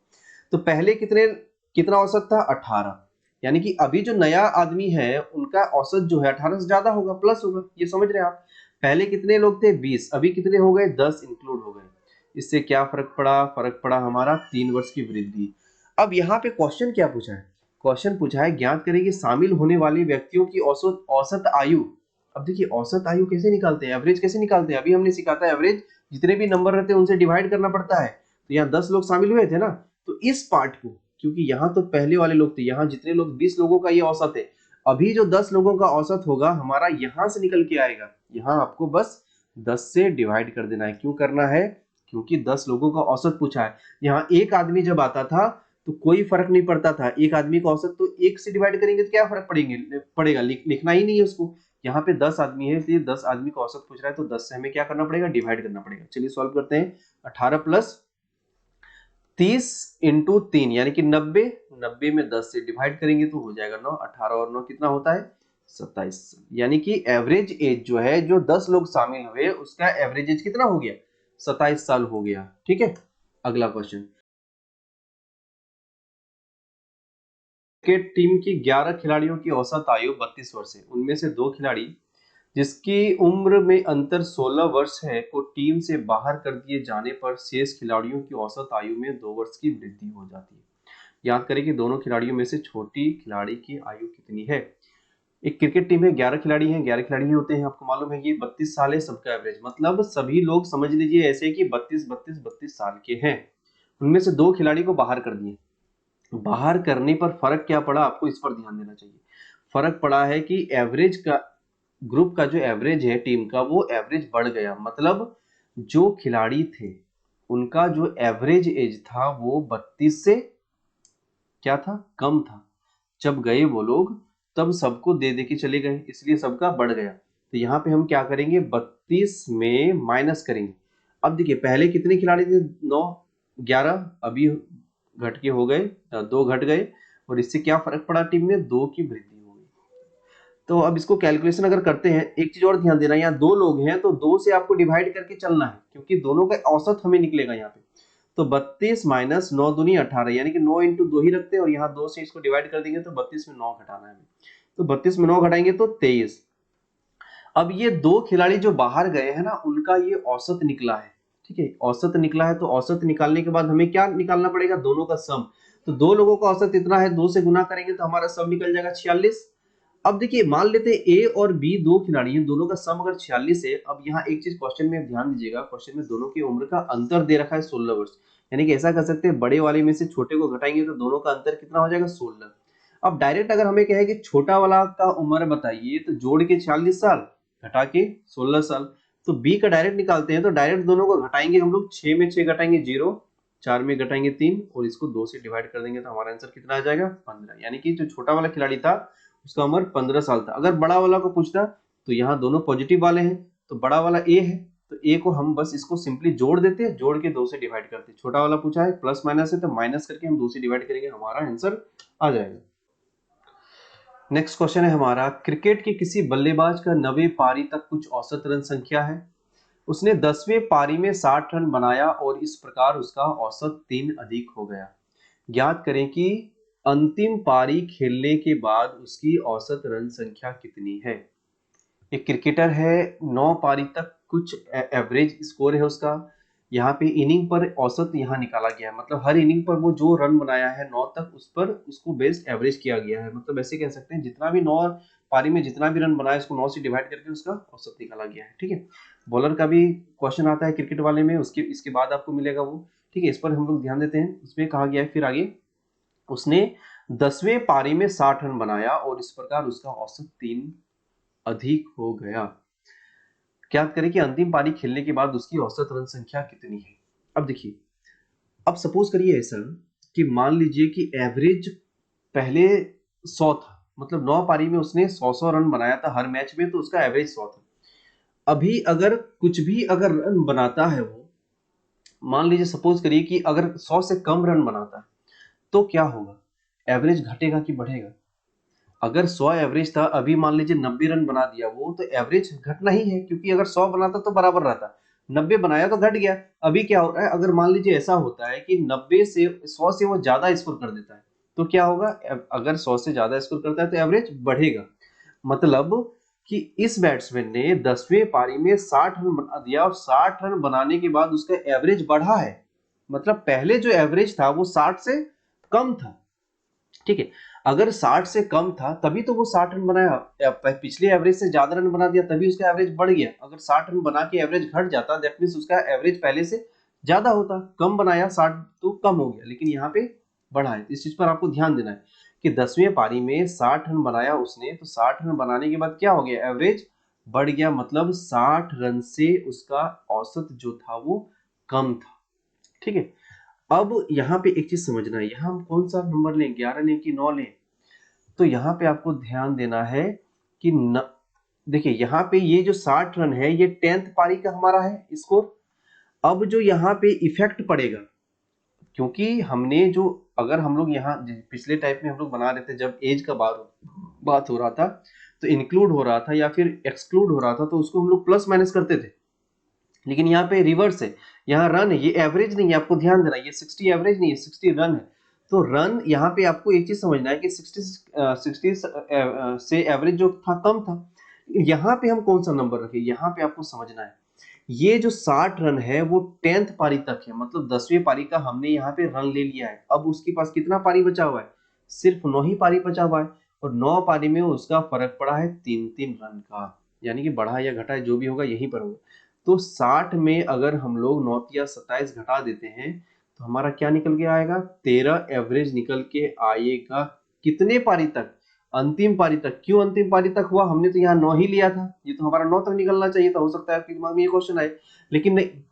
S1: तो पहले कितना औसत था, 18, यानी कि अभी जो नया आदमी है उनका औसत जो है 18 से ज्यादा होगा, प्लस होगा, ये समझ रहे हैं आप। पहले कितने लोग थे, 20, अभी कितने हो गए, 10 इंक्लूड हो गए। इससे क्या फर्क पड़ा, फर्क पड़ा हमारा 3 वर्ष की वृद्धि। अब यहाँ पे क्वेश्चन क्या पूछा है, क्वेश्चन पूछा है ज्ञात करें कि शामिल होने वाले व्यक्तियों की औसत आयु। अब देखिए औसत आयु कैसे निकालते हैं, एवरेज कैसे निकालते हैं, अभी हमने सीखा था एवरेज जितने भी नंबर रहते हैं उनसे डिवाइड करना पड़ता है। तो यहाँ 10 लोग शामिल हुए थे ना, तो इस पार्ट को, क्योंकि यहाँ तो पहले वाले लोग थे, यहाँ जितने लोग 20 लोगों का ये औसत है, अभी जो 10 लोगों का औसत होगा हमारा यहाँ से निकल के आएगा, यहाँ आपको बस 10 से डिवाइड कर देना है। क्यों करना है, क्योंकि 10 लोगों का औसत पूछा है। यहाँ एक आदमी जब आता था तो कोई फर्क नहीं पड़ता था, एक आदमी का औसत तो एक से डिवाइड करेंगे तो क्या फर्क पड़ेगा, लिखना ही नहीं है उसको। यहाँ पे 10 आदमी है इसलिए 10 आदमी का औसत पूछ रहा है, तो 10 से हमें क्या करना पड़ेगा, डिवाइड करना पड़ेगा। चलिए सॉल्व करते हैं। 18 प्लस 30 इंटू 3 यानी कि 90, 90 में 10 से डिवाइड करेंगे तो हो जाएगा 9, 18 और 9 कितना होता है 27। यानी कि एवरेज एज जो है, जो 10 लोग शामिल हुए उसका एवरेज एज कितना हो गया, 27 साल हो गया। ठीक है, अगला क्वेश्चन। क्रिकेट टीम की 11 खिलाड़ियों की औसत आयु 32 वर्ष है। उनमें से 2 खिलाड़ी जिसकी उम्र में अंतर 16 वर्ष है को टीम से बाहर कर दिए जाने पर शेष खिलाड़ियों की औसत आयु में 2 वर्ष की वृद्धि हो जाती है। याद करें कि दोनों खिलाड़ियों में से छोटी खिलाड़ी की आयु कितनी है। एक क्रिकेट टीम है, 11 खिलाड़ी हैं, 11 खिलाड़ी ही होते हैं, आपको मालूम है। ये 32 साल है सबका एवरेज, मतलब सभी लोग समझ लीजिए ऐसे कि 32 साल के हैं। उनमें से 2 खिलाड़ी को बाहर कर दिए। बाहर करने पर फर्क क्या पड़ा, आपको इस पर ध्यान देना चाहिए। फर्क पड़ा है कि एवरेज का, ग्रुप का जो एवरेज है टीम का, वो एवरेज बढ़ गया। मतलब जो खिलाड़ी थे उनका जो एवरेज एज था वो 32 से क्या था, कम था। जब गए वो लोग तब सबको दे दे के चले गए, इसलिए सबका बढ़ गया। तो यहाँ पे हम क्या करेंगे, 32 में माइनस करेंगे। अब देखिए पहले कितने खिलाड़ी थे, 9, 11, अभी घट के हो गए 2 घट गए, और इससे क्या फर्क पड़ा टीम में, 2 की वृद्धि हो गई। तो अब इसको कैलकुलेशन अगर करते हैं, एक चीज और ध्यान देना, यहाँ 2 लोग हैं तो 2 से आपको डिवाइड करके चलना है, क्योंकि दोनों का औसत हमें निकलेगा यहाँ पे। तो 32 माइनस 9 दूनी 18, यानी कि 9 इंटू 2 ही रखते हैं, और यहाँ 2 से इसको डिवाइड कर देंगे तो 32 में 9 घटाना है हमें। तो 32 में 9 घटाएंगे तो 23। अब ये 2 खिलाड़ी जो बाहर गए हैं ना, उनका ये औसत निकला है। ठीक है, औसत निकला है, तो औसत निकालने के बाद हमें क्या निकालना पड़ेगा, दोनों का सम। तो 2 लोगों का औसत इतना है, 2 से गुना करेंगे तो हमारा सम निकल जाएगा 46। अब देखिए मान लेते हैं ए और बी 2 खिलाड़ी हैं, दोनों का सम अगर 46 है। अब यहाँ एक चीज क्वेश्चन में ध्यान दीजिएगा, क्वेश्चन में दोनों की उम्र का अंतर दे रखा है 16 वर्ष। यानी कि ऐसा कर सकते हैं, बड़े वाले में से छोटे को घटाएंगे तो दोनों का अंतर कितना हो जाएगा, 16। अब डायरेक्ट अगर हमें कहे कि छोटा वाला का उम्र बताइए, तो जोड़ के 46 साल घटा के 16 साल। तो बी का डायरेक्ट निकालते हैं, तो डायरेक्ट दोनों को घटाएंगे हम लोग, 6 में 6 घटाएंगे 0, 4 में घटाएंगे 3, और इसको 2 से डिवाइड कर देंगे तो हमारा आंसर कितना आ जाएगा, 15। यानी कि जो छोटा वाला खिलाड़ी था उसका उम्र 15 साल था। अगर बड़ा वाला को पूछता तो यहाँ दोनों पॉजिटिव वाले हैं, तो बड़ा वाला ए है, तो ए को हम बस इसको सिंपली जोड़ देते हैं, जोड़ के 2 से डिवाइड करते हैं। छोटा वाला पूछा है प्लस माइनस है, तो माइनस करके हम 2 से डिवाइड करेंगे, हमारा आंसर आ जाएगा। नेक्स्ट क्वेश्चन है हमारा, क्रिकेट के किसी बल्लेबाज का 9वीं पारी तक कुछ औसत रन संख्या है। उसने 10वें पारी में 60 रन बनाया और इस प्रकार उसका औसत 3 अधिक हो गया। ज्ञात करें कि अंतिम पारी खेलने के बाद उसकी औसत रन संख्या कितनी है। एक क्रिकेटर है, 9 पारी तक कुछ एवरेज स्कोर है उसका। यहाँ पे इनिंग पर औसत यहाँ निकाला गया है, मतलब हर इनिंग पर वो जो रन बनाया है 9 तक, उस पर उसको बेस्ट एवरेज किया गया है। मतलब ऐसे कह सकते हैं जितना भी 9 पारी में जितना भी रन बनाया उसको 9 से डिवाइड करके उसका औसत निकाला गया है। ठीक है, बॉलर का भी क्वेश्चन आता है क्रिकेट वाले में, उसके इसके बाद आपको मिलेगा वो। ठीक है, इस पर हम लोग ध्यान देते हैं। उसमें कहा गया है फिर आगे, उसने 10वें पारी में 60 रन बनाया और इस प्रकार उसका औसत 3 अधिक हो गया। ज्ञात करें कि अंतिम पारी खेलने के बाद उसकी औसत रन संख्या कितनी है। अब देखिए, अब सपोज करिए ऐसा कि मान लीजिए कि एवरेज पहले 100 था, मतलब 9 पारी में उसने 100 रन बनाया था हर मैच में, तो उसका एवरेज 100 था। अभी अगर कुछ भी अगर रन बनाता है वो, मान लीजिए सपोज करिए कि अगर 100 से कम रन बनाता है तो क्या होगा, एवरेज घटेगा कि बढ़ेगा। अगर 100 एवरेज था, अभी मान लीजिए 90 रन बना दिया वो, तो एवरेज घटना ही है, क्योंकि अगर 100 बनाता तो बराबर रहता, 90 बनाया तो घट गया। अभी क्या हो रहा है, अगर मान लीजिए ऐसा होता है कि 90 से 100 से वो ज्यादा स्कोर कर देता है, तो क्या होगा, अगर 100 से ज्यादा स्कोर करता है तो एवरेज बढ़ेगा। मतलब कि इस बैट्समैन ने 10वें पारी में 60 रन बना दिया, और 60 रन बनाने के बाद उसका एवरेज बढ़ा है। मतलब पहले जो एवरेज था वो 60 से कम था। ठीक है, अगर 60 से कम था तभी तो वो 60 रन बनाया, पिछले एवरेज से ज्यादा रन बना दिया तभी उसका एवरेज बढ़ गया। अगर 60 रन बना के एवरेज घट जाता दैट मींस उसका एवरेज पहले से ज्यादा होता। कम बनाया 60 तो कम हो गया, लेकिन यहाँ पे बढ़ा है। इस चीज पर आपको ध्यान देना है कि 10वीं पारी में 60 रन बनाया उसने, तो 60 रन बनाने के बाद क्या हो गया, एवरेज बढ़ गया, मतलब 60 रन से उसका औसत जो था वो कम था। ठीक है, अब यहाँ पे एक चीज समझना है, यहाँ हम कौन सा नंबर लें, 11 लें कि 9 लें। तो यहाँ पे आपको ध्यान देना है कि देखिए यहाँ पे ये जो 60 रन है ये 10th पारी का हमारा है स्कोर। अब जो यहाँ पे इफेक्ट पड़ेगा, क्योंकि हमने जो, अगर हम लोग यहाँ पिछले टाइप में हम लोग बना रहे थे जब एज का बात हो रहा था तो इंक्लूड हो रहा था या फिर एक्सक्लूड हो रहा था तो उसको हम लोग प्लस माइनस करते थे, लेकिन यहाँ पे रिवर्स है, यहाँ रन है, ये एवरेज नहीं है, आपको ध्यान देना, ये 60 एवरेज नहीं है, 60 रन है। तो रन यहाँ पे आपको एक चीज समझना है कि 60 से एवरेज जो था कम था। यहाँ पे हम कौन सा नंबर रखें, यहाँ पे आपको समझना है ये जो 60 रन है वो 10th पारी तक है, मतलब 10वीं पारी का हमने यहाँ पे रन ले लिया है। अब उसके पास कितना पारी बचा हुआ है, सिर्फ 9 ही पारी बचा हुआ है, और 9 पारी में उसका फर्क पड़ा है 3-3 रन का, यानी कि बढ़ा या घटा जो भी होगा यहीं पर होगा। तो 60 में अगर हम लोग 9 या 27 घटा देते हैं तो हमारा क्या निकल के आएगा, 13 एवरेज निकल के आएगा। कितने पारी तक, अंतिम पारी तक। क्यों अंतिम पारी तक हुआ, हमने तो यहाँ 9 ही लिया था, ये तो हमारा 9 तक निकलना चाहिए था। हो सकता है आपके दिमाग में ये क्वेश्चन आए, लेकिन नहीं,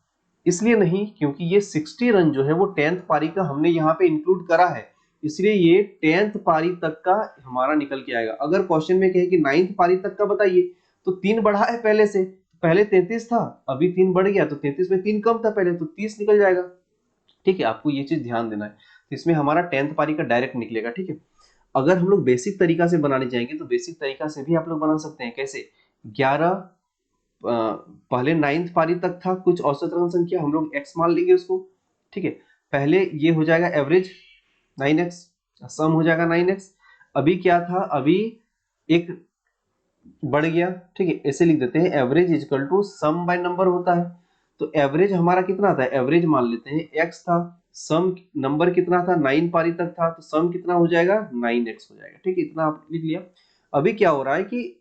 S1: इसलिए नहीं क्योंकि ये 60 रन जो है वो 10th पारी का हमने यहाँ पे इंक्लूड करा है, इसलिए ये 10th पारी तक का हमारा निकल के आएगा। अगर क्वेश्चन में कहे कि 9th पारी तक का बताइए तो 3 बढ़ा है पहले से, पहले 33 था अभी 3 बढ़ गया, तो 33 में 3 कम था पहले, तो 30 निकल जाएगा। ठीक है, आपको ये चीज ध्यान देना है। तो इसमें हमारा 10th पारी का डायरेक्ट निकलेगा। ठीक है, अगर हम लोग बेसिक तरीका से बनाने जाएंगे तो बेसिक तरीका से भी आप लोग बना सकते हैं। कैसे, 11 पहले 9th पारी तक था, कुछ औसत रन संख्या हम लोग x मान लेंगे उसको। ठीक है, पहले ये हो जाएगा एवरेज 9x, सम हो जाएगा 9x। अभी क्या था, अभी एक बढ़ गया। ठीक है, ऐसे लिख देते हैं, average is equal to sum by number होता है। तो एवरेज हमारा कितना था, एवरेज मान लेते हैं x था, सम नंबर कितना था, 9 पारी तक था, तो सम कितना हो जाएगा, 9x हो जाएगा। ठीक है, इतना आप लिख लिया। अभी क्या हो रहा है कि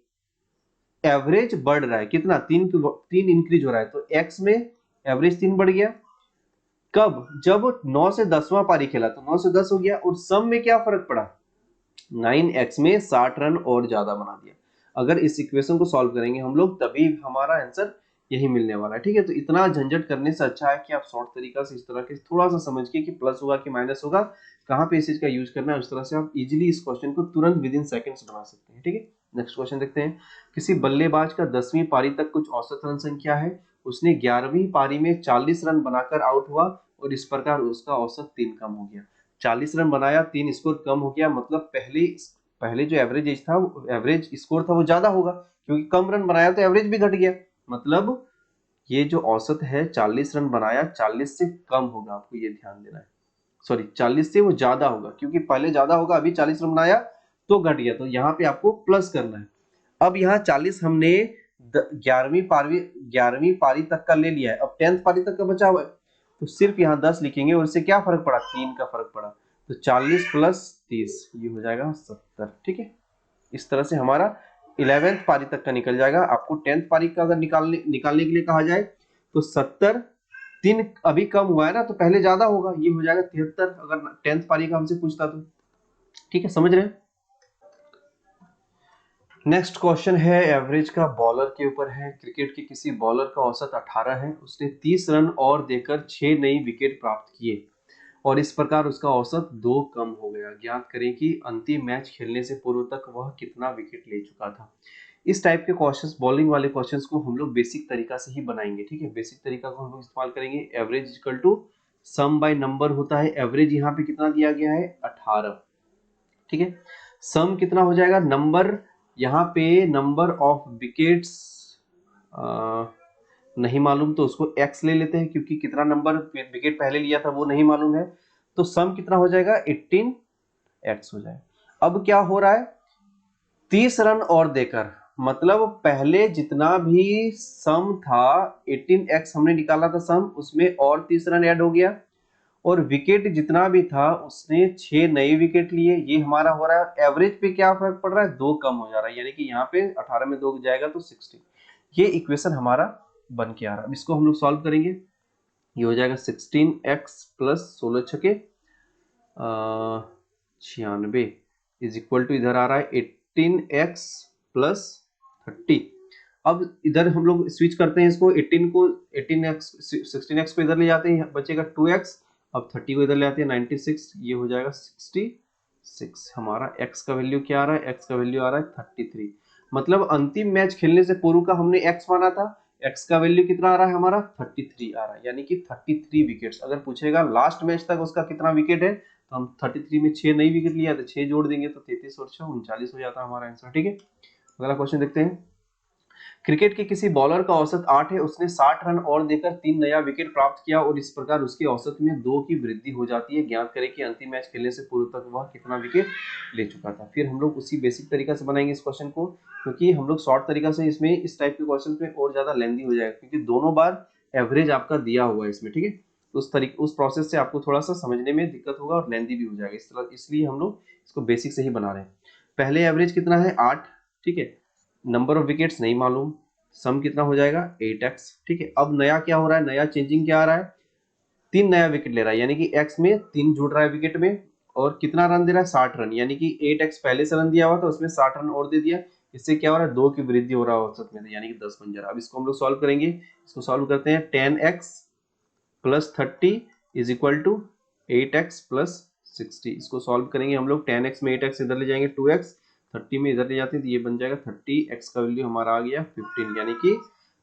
S1: एवरेज बढ़ रहा है, कितना, 3 इंक्रीज हो रहा है, तो x में एवरेज 3 बढ़ गया। कब, जब 9 से 10वां पारी खेला तो 9 से 10 हो गया, और सम में क्या फर्क पड़ा, 9x में 60 रन और ज्यादा बना दिया। अगर इस इक्वेशन को सॉल्व करेंगे हम लोग तभी हमारा आंसर यही मिलने वाला है। ठीक है, तो इतना झंझट करने से अच्छा है कि आप शॉर्ट तरीका से इस तरह के थोड़ा सा समझ के कि प्लस होगा कि माइनस होगा, कहाँ पे इस चीज का यूज करना है, उस तरह से आप इजीली इस क्वेश्चन को तुरंत विद इन सेकंड्स बना सकते हैं। ठीक है, नेक्स्ट क्वेश्चन देखते हैं। किसी बल्लेबाज का 10वीं पारी तक कुछ औसत रन संख्या है, उसने 11वीं पारी में 40 रन बनाकर आउट हुआ और इस प्रकार उसका औसत 3 कम हो गया। 40 रन बनाया, 3 स्कोर कम हो गया, मतलब पहले जो एवरेज एज था, एवरेज स्कोर था वो ज्यादा होगा, क्योंकि कम रन बनाया तो एवरेज भी घट गया। मतलब ये जो औसत है 40 रन बनाया, 40 से कम होगा, आपको ये ध्यान देना है। सॉरी, 40 से वो ज्यादा होगा, क्योंकि पहले ज्यादा होगा, अभी 40 रन बनाया तो घट गया, तो यहाँ पे आपको प्लस करना है। अब यहाँ 40 हमने 11वीं पारी तक का ले लिया है, अब 10th पारी तक का बचा हुआ है, तो सिर्फ यहाँ 10 लिखेंगे और इससे क्या फर्क पड़ा, 3 का फर्क पड़ा, तो 40 प्लस 30 ये हो जाएगा 70। ठीक है, इस तरह से हमारा 11th पारी तक का निकल जाएगा। आपको 10th पारी का अगर निकालने के लिए कहा जाए तो 70, 3 अभी कम हुआ है ना, तो पहले ज्यादा होगा, ये हो जाएगा 73 अगर 10th पारी का हमसे पूछता तो। ठीक है, समझ रहे हैं। नेक्स्ट क्वेश्चन है एवरेज का, बॉलर के ऊपर है। क्रिकेट के किसी बॉलर का औसत 18 है, उसने 30 रन और देकर 6 नई विकेट प्राप्त किए और इस प्रकार उसका औसत 2 कम हो गया। ज्ञात करें कि अंतिम मैच खेलने से पूर्व तक वह कितना विकेट ले चुका था। इस टाइप के क्वेश्चंस, बॉलिंग वाले क्वेश्चंस को हम लोग बेसिक तरीका से ही बनाएंगे। ठीक है, बेसिक तरीका को हम लोग इस्तेमाल करेंगे। Average equal to sum by number होता है। एवरेज यहाँ पे कितना दिया गया है, 18। ठीक है, सम कितना हो जाएगा, नंबर, यहाँ पे नंबर ऑफ विकेट्स नहीं मालूम तो उसको x ले लेते हैं, क्योंकि कितना नंबर विकेट पहले लिया था वो नहीं मालूम है, तो सम कितना हो जाएगा, 18x हो जाएगा। अब क्या हो रहा है, 30 रन और देकर, मतलब पहले जितना भी सम था 18x हमने निकाला था सम, उसमें और 30 रन ऐड हो गया, और विकेट जितना भी था उसने 6 नए विकेट लिए, ये हमारा हो रहा है एवरेज पे क्या फर्क पड़ रहा है, 2 कम हो जा रहा है, यानी कि यहाँ पे 18 में 2 जाएगा तो 16। ये इक्वेशन हमारा बन के आ रहा है। अब इसको हम लोग सॉल्व करेंगे, ये हो जाएगा 16x प्लस 16 छके 96 इज इक्वल टू इधर आ रहा है 18x प्लस 30। अब इधर हम लोग स्विच करते हैं इसको, 18 को 18x 16x को इधर ले जाते हैं, बचेगा 2x। अब 30 को इधर ले आते हैं 96, ये हो जाएगा 66। हमारा x का वैल्यू क्या आ रहा है, x का वैल्यू आ रहा है 33। मतलब अंतिम मैच खेलने से पूर्व का हमने x माना था, x का वैल्यू कितना आ रहा है हमारा 33 आ रहा है, यानी कि 33 विकेट्स। अगर पूछेगा लास्ट मैच तक उसका कितना विकेट है, तो हम 33 में 6 नई विकेट लिया तो 6 जोड़ देंगे तो 33 और 6 39 हो जाता है हमारा आंसर। ठीक है, अगला क्वेश्चन देखते हैं। क्रिकेट के किसी बॉलर का औसत 8 है, उसने 60 रन और देकर 3 नया विकेट प्राप्त किया और इस प्रकार उसकी औसत में 2 की वृद्धि हो जाती है। ज्ञात करें कि अंतिम मैच खेलने से पूर्व तक वह कितना विकेट ले चुका था। फिर हम लोग उसी बेसिक तरीका से बनाएंगे इस क्वेश्चन को, क्योंकि हम लोग शॉर्ट तरीका से इसमें इस टाइप के क्वेश्चन में और ज्यादा लेंथी हो जाएगा, क्योंकि दोनों बार एवरेज आपका दिया हुआ है इसमें। ठीक है, उस प्रोसेस से आपको थोड़ा सा समझने में दिक्कत होगा और लेंथी भी हो जाएगा इस तरह, इसलिए हम लोग इसको बेसिक से ही बना रहे हैं। पहले एवरेज कितना है 8, ठीक है, नंबर ऑफ विकेट्स नहीं मालूम, सम कितना हो जाएगा 8x। ठीक है, अब नया क्या हो रहा है, नया चेंजिंग क्या आ रहा है, 3 नया विकेट ले रहा है, यानी कि x में 3 जुड़ रहा है विकेट में, और कितना रन दे रहा है 60 रन, यानी कि 8x पहले से रन दिया हुआ था उसमें 60 रन और दे दिया। इससे क्या हो रहा है 2 की वृद्धि हो रहा है औसत में, यानी कि 10 बन जा रहा है। अब इसको हम लोग सॉल्व करेंगे, इसको सॉल्व करते हैं 10x plus 30 is equal to 8x plus 60। इसको सॉल्व करेंगे हम लोग, 10x में 8x इधर ले जाएंगे 2x, 30 में इधर ले जाते हैं तो ये बन जाएगा 30x का वैल्यू हमारा आ गया 15, यानी कि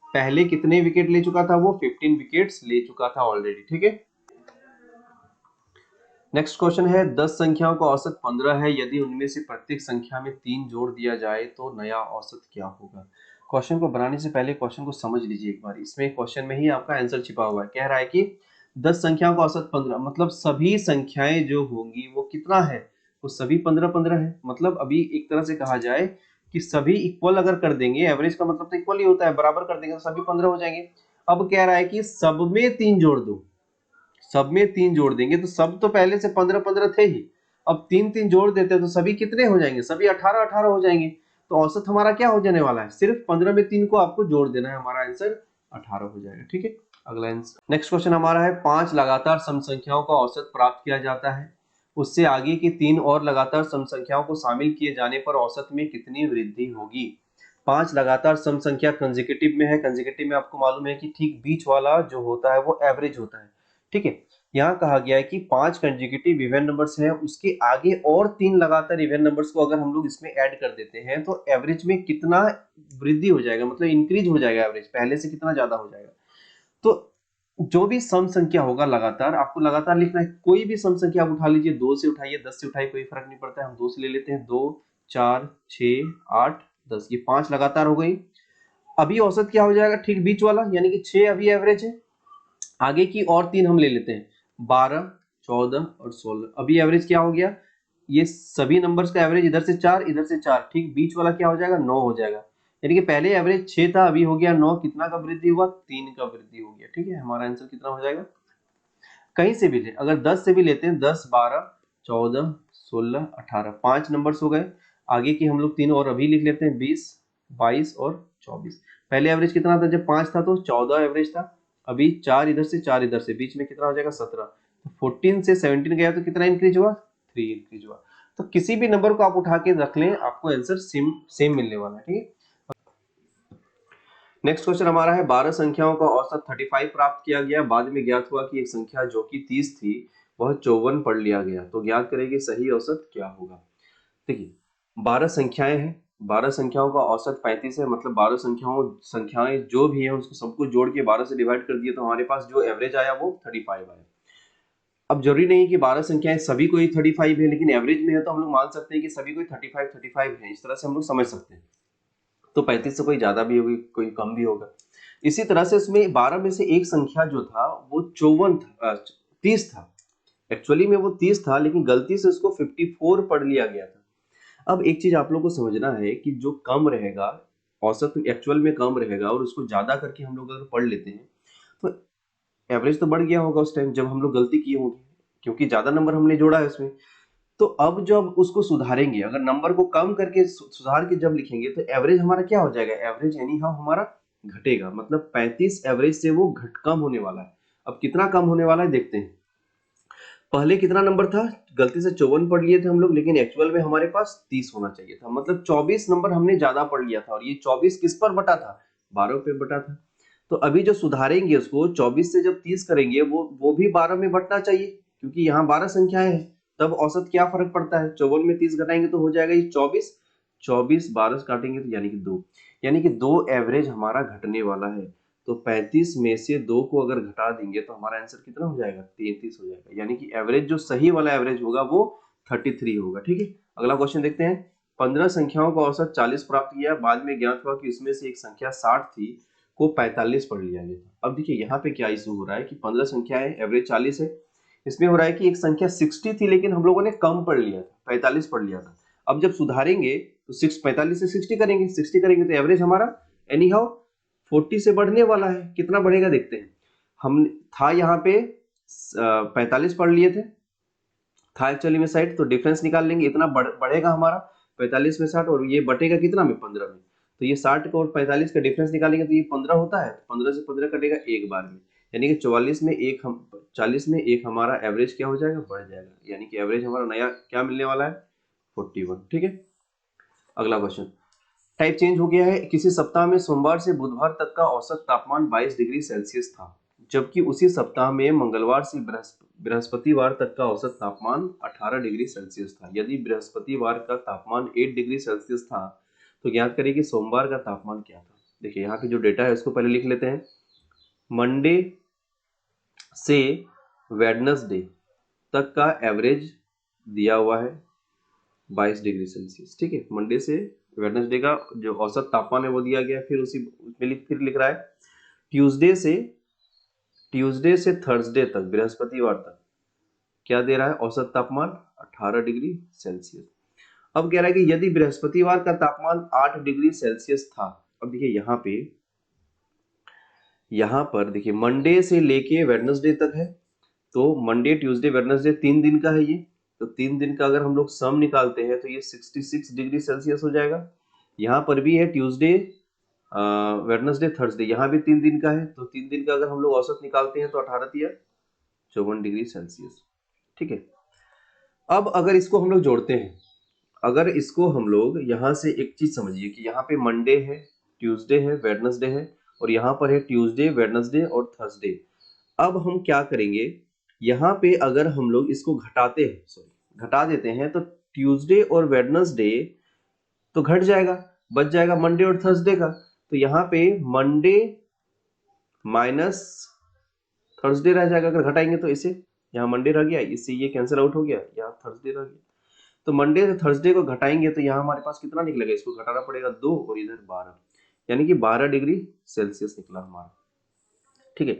S1: पहले कितने विकेट ले चुका था वो 15 विकेट्स ले चुका था ऑलरेडी। ठीक है, नेक्स्ट क्वेश्चन है 10 संख्याओं का औसत 15 है, यदि उनमें से प्रत्येक संख्या में 3 जोड़ दिया जाए तो नया औसत क्या होगा। क्वेश्चन को बनाने से पहले क्वेश्चन को समझ लीजिए एक बार, इसमें क्वेश्चन में ही आपका आंसर छिपा हुआ है। कह रहा है कि 10 संख्याओं का औसत 15, मतलब सभी संख्याएं जो होंगी वो कितना है, वो सभी 15-15 है। मतलब अभी एक तरह से कहा जाए कि सभी इक्वल अगर कर देंगे, एवरेज का मतलब तो इक्वल ही होता है, बराबर कर देंगे तो सभी 15 हो जाएंगे। अब कह रहा है कि सब में 3 जोड़ दो, सब में 3 जोड़ देंगे तो सब तो पहले से 15-15 थे ही, अब 3-3 जोड़ देते हैं तो सभी कितने हो जाएंगे, सभी 18-18 हो जाएंगे। तो औसत हमारा क्या हो जाने वाला है, सिर्फ 15 में 3 को आपको जोड़ देना है, हमारा आंसर 18 हो जाएगा। ठीक है, अगला आंसर। नेक्स्ट क्वेश्चन हमारा है 5 लगातार सम संख्याओं का औसत प्राप्त किया जाता है, उससे आगे की 3 और लगातार सम संख्याओं को शामिल किए जाने पर औसत में कितनी वृद्धि होगी। 5 लगातार सम संख्या कंसेक्यूटिव में है, कंसेक्यूटिव में आपको मालूम है कि ठीक बीच वाला जो होता है वो एवरेज होता है। ठीक है, यहाँ कहा गया है कि 5 कंसेक्यूटिव इवन नंबर्स हैं, उसके आगे और 3 लगातार इवन नंबर्स को अगर हम लोग इसमें ऐड कर देते हैं तो एवरेज में कितना वृद्धि हो जाएगा, मतलब इंक्रीज हो जाएगा, एवरेज पहले से कितना ज्यादा हो जाएगा। तो जो भी सम संख्या होगा लगातार, आपको लगातार लिखना है, कोई भी सम संख्या आप उठा लीजिए, 2 से उठाइए 10 से उठाइए कोई फर्क नहीं पड़ता है, हम 2 से ले लेते हैं, 2 4 6 8 10, ये 5 लगातार हो गई। अभी औसत क्या हो जाएगा, ठीक बीच वाला, यानी कि 6 अभी एवरेज है, आगे की और 3 हम ले लेते हैं 12 14 और 16, अभी एवरेज क्या हो गया, ये सभी नंबर्स का एवरेज इधर से 4 इधर से 4, ठीक बीच वाला क्या हो जाएगा 9 हो जाएगा, यानी कि पहले एवरेज 6 था अभी हो गया 9, कितना का वृद्धि हुआ 3 का वृद्धि हो गया। ठीक है, हमारा आंसर कितना हो जाएगा, कहीं से भी ले, अगर 10 से भी लेते हैं 10 12 14 16 18, 5 नंबर्स हो गए, आगे की हम लोग 3 और अभी लिख लेते हैं 20 22 और 24। पहले एवरेज कितना था, जब 5 था तो 14 एवरेज था, अभी 4 इधर से 4 इधर से, बीच में कितना हो जाएगा 17, तो 14 से 17 गया तो कितना इंक्रीज हुआ 3 इंक्रीज हुआ। तो किसी भी नंबर को आप उठा के रख लें आपको आंसर सेम मिलने वाला है। ठीक है, नेक्स्ट क्वेश्चन हमारा है 12 संख्याओं का औसत 35 प्राप्त किया गया, बाद में ज्ञात हुआ कि एक संख्या जो कि 30 थी वह 54 पढ़ लिया गया, तो ज्ञात करें कि सही औसत क्या होगा। देखिए 12 संख्याएं हैं, 12 संख्याओं का औसत 35 है, मतलब 12 संख्याएं जो भी है उसको सबको जोड़ के 12 से डिवाइड कर दिए तो हमारे पास जो एवरेज आया वो 35 आया। अब जरूरी नहीं कि 12 संख्याएं सभी कोई 35 है, लेकिन एवरेज में है तो हम लोग मान सकते हैं कि सभी कोई 35 है, इस तरह से हम लोग समझ सकते हैं। तो 35 से कोई ज्यादा भी होगी कोई कम भी होगा। इसी तरह से इसमें 12 में से एक संख्या जो था वो 54 था, 30 था, एक्चुअली में वो 30 था लेकिन गलती से उसको 54 पढ़ लिया गया था। अब एक चीज आप लोग को समझना है कि जो कम रहेगा, औसत एक्चुअल में कम रहेगा और उसको ज्यादा करके हम लोग अगर पढ़ लेते हैं तो एवरेज तो बढ़ गया होगा उस टाइम जब हम लोग गलती किए होंगे, क्योंकि ज्यादा नंबर हमने जोड़ा है उसमें। तो अब जब उसको सुधारेंगे, अगर नंबर को कम करके सुधार के जब लिखेंगे तो एवरेज हमारा क्या हो जाएगा, एवरेज एनी हाउ हमारा घटेगा, मतलब 35 एवरेज से वो कम होने वाला है। अब कितना कम होने वाला है देखते हैं। पहले कितना नंबर था, गलती से 54 पढ़ लिए थे हम लोग, लेकिन एक्चुअल में हमारे पास 30 होना चाहिए था, मतलब 24 नंबर हमने ज्यादा पढ़ लिया था। और ये 24 किस पर बटा था, 12 पे बटा था। तो अभी जो सुधारेंगे उसको 24 से जब 30 करेंगे, वो भी 12 में बटना चाहिए, क्योंकि यहाँ 12 संख्याएं हैं। तब औसत क्या फर्क पड़ता है, 54 में 30 घटाएंगे तो हो जाएगा ये 24, 24 12 से काटेंगे तो यानी कि 2, यानी कि 2 एवरेज हमारा घटने वाला है। तो 35 में से 2 को अगर घटा देंगे तो हमारा आंसर कितना हो जाएगा, 33 हो जाएगा, यानी कि एवरेज जो सही वाला एवरेज होगा वो 33 होगा। ठीक है, अगला क्वेश्चन देखते हैं। 15 संख्याओं का औसत 40 प्राप्त किया, बाद में ज्ञात हुआ कि उसमें से एक संख्या 60 थी, को 45 पढ़ लिया गया था। अब देखिए यहाँ पे क्या इशू हो रहा है कि 15 संख्याएं, एवरेज 40 है, इसमें हो रहा है कि एक संख्या 60 थी लेकिन हम लोगों ने कम पढ़ लिया था, 45 पढ़ लिया था। अब जब सुधारेंगे तो 45 से 60 करेंगे, 60 करेंगे तो एवरेज हमारा एनी हाउ 40 से बढ़ने वाला है। कितना बढ़ेगा देखते हैं। हम था यहाँ पे 45 पढ़ लिए थे, था एक्चुअली में 60, तो डिफरेंस निकाल लेंगे, इतना बढ़ेगा हमारा 45 में 60, और ये बटेगा कितना में, 15 में। तो ये 60 को और 45 का डिफरेंस निकालेंगे तो ये 15 होता है, 15 से 15 कटेगा एक बार में, यानी कि 44 में एक 40 में एक हमारा एवरेज क्या हो जाएगा, बढ़ जाएगा, यानी कि एवरेज हमारा नया क्या मिलने वाला है, 41। ठीक है, अगला क्वेश्चन। टाइप चेंज हो गया है। किसी सप्ताह में सोमवार से बुधवार तक का औसत तापमान 22 डिग्री सेल्सियस था, जबकि उसी सप्ताह में मंगलवार से बृहस्पतिवार तक का औसत तापमान 18 डिग्री सेल्सियस था। यदि बृहस्पतिवार का तापमान 8 डिग्री सेल्सियस था तो ज्ञात करिए कि सोमवार का तापमान क्या था। देखिए यहाँ पे जो डेटा है उसको पहले लिख लेते हैं। मंडे से वेडनेसडे तक का एवरेज दिया हुआ है 22 डिग्री सेल्सियस। ठीक है, मंडे से वेडनेसडे का जो औसत तापमान है वो दिया गया, फिर उसी उसमें फिर लिख रहा है ट्यूसडे से थर्सडे तक, बृहस्पतिवार तक क्या दे रहा है, औसत तापमान 18 डिग्री सेल्सियस। अब कह रहा है कि यदि बृहस्पतिवार का तापमान 8 डिग्री सेल्सियस था, अब देखिए यहाँ पर देखिए मंडे से लेके वेडनेसडे तक है, तो मंडे ट्यूसडे वेडनेसडे 3 दिन का है ये, तो 3 दिन का अगर हम लोग सम निकालते हैं तो ये 66 डिग्री सेल्सियस हो जाएगा। यहाँ पर भी है ट्यूसडे वेडनेसडे थर्सडे, यहाँ भी 3 दिन का है, तो 3 दिन का अगर हम लोग औसत निकालते हैं तो 18 तिया 54 डिग्री सेल्सियस। ठीक है, अब अगर इसको हम लोग जोड़ते हैं, अगर इसको हम लोग यहाँ से एक चीज समझिए कि यहाँ पे मंडे है, ट्यूसडे है, वेडनेसडे है, और यहाँ पर है ट्यूसडे वेडनेसडे और थर्सडे। अब हम क्या करेंगे, यहाँ पे अगर हम लोग इसको घटा देते हैं तो ट्यूसडे और वेडनेसडे तो घट जाएगा, बच जाएगा मंडे और थर्सडे का। तो यहाँ पे मंडे माइनस थर्सडे रह जाएगा, अगर घटाएंगे तो इसे, यहाँ मंडे रह गया, इससे ये कैंसिल आउट हो गया, यहाँ थर्सडे रह गया। तो मंडे से थर्सडे को घटाएंगे तो यहाँ हमारे पास कितना निकलेगा, इसको घटाना पड़ेगा 2 और इधर 12, यानी कि 12 डिग्री सेल्सियस निकला हमारा। ठीक है,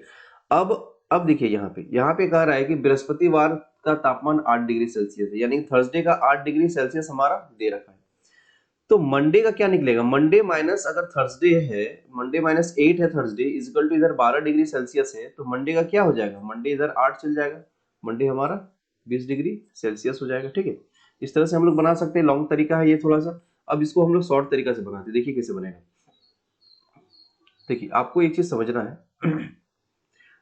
S1: अब देखिए यहाँ पे कह रहा है कि बृहस्पतिवार का तापमान 8 डिग्री सेल्सियस है, यानी थर्सडे का 8 डिग्री सेल्सियस हमारा दे रखा है। तो मंडे का क्या निकलेगा, मंडे माइनस अगर थर्सडे है, मंडे माइनस 8 है थर्सडे इक्वल टू इधर 12 डिग्री सेल्सियस है, तो मंडे का क्या हो जाएगा, मंडे इधर 8 चल जाएगा, मंडे हमारा 20 डिग्री सेल्सियस हो जाएगा। ठीक है, इस तरह से हम लोग बना सकते हैं, लॉन्ग तरीका है ये थोड़ा सा। अब इसको हम लोग शॉर्ट तरीका से बनाते हैं, देखिए कैसे बनेगा। देखिए आपको एक चीज समझना है,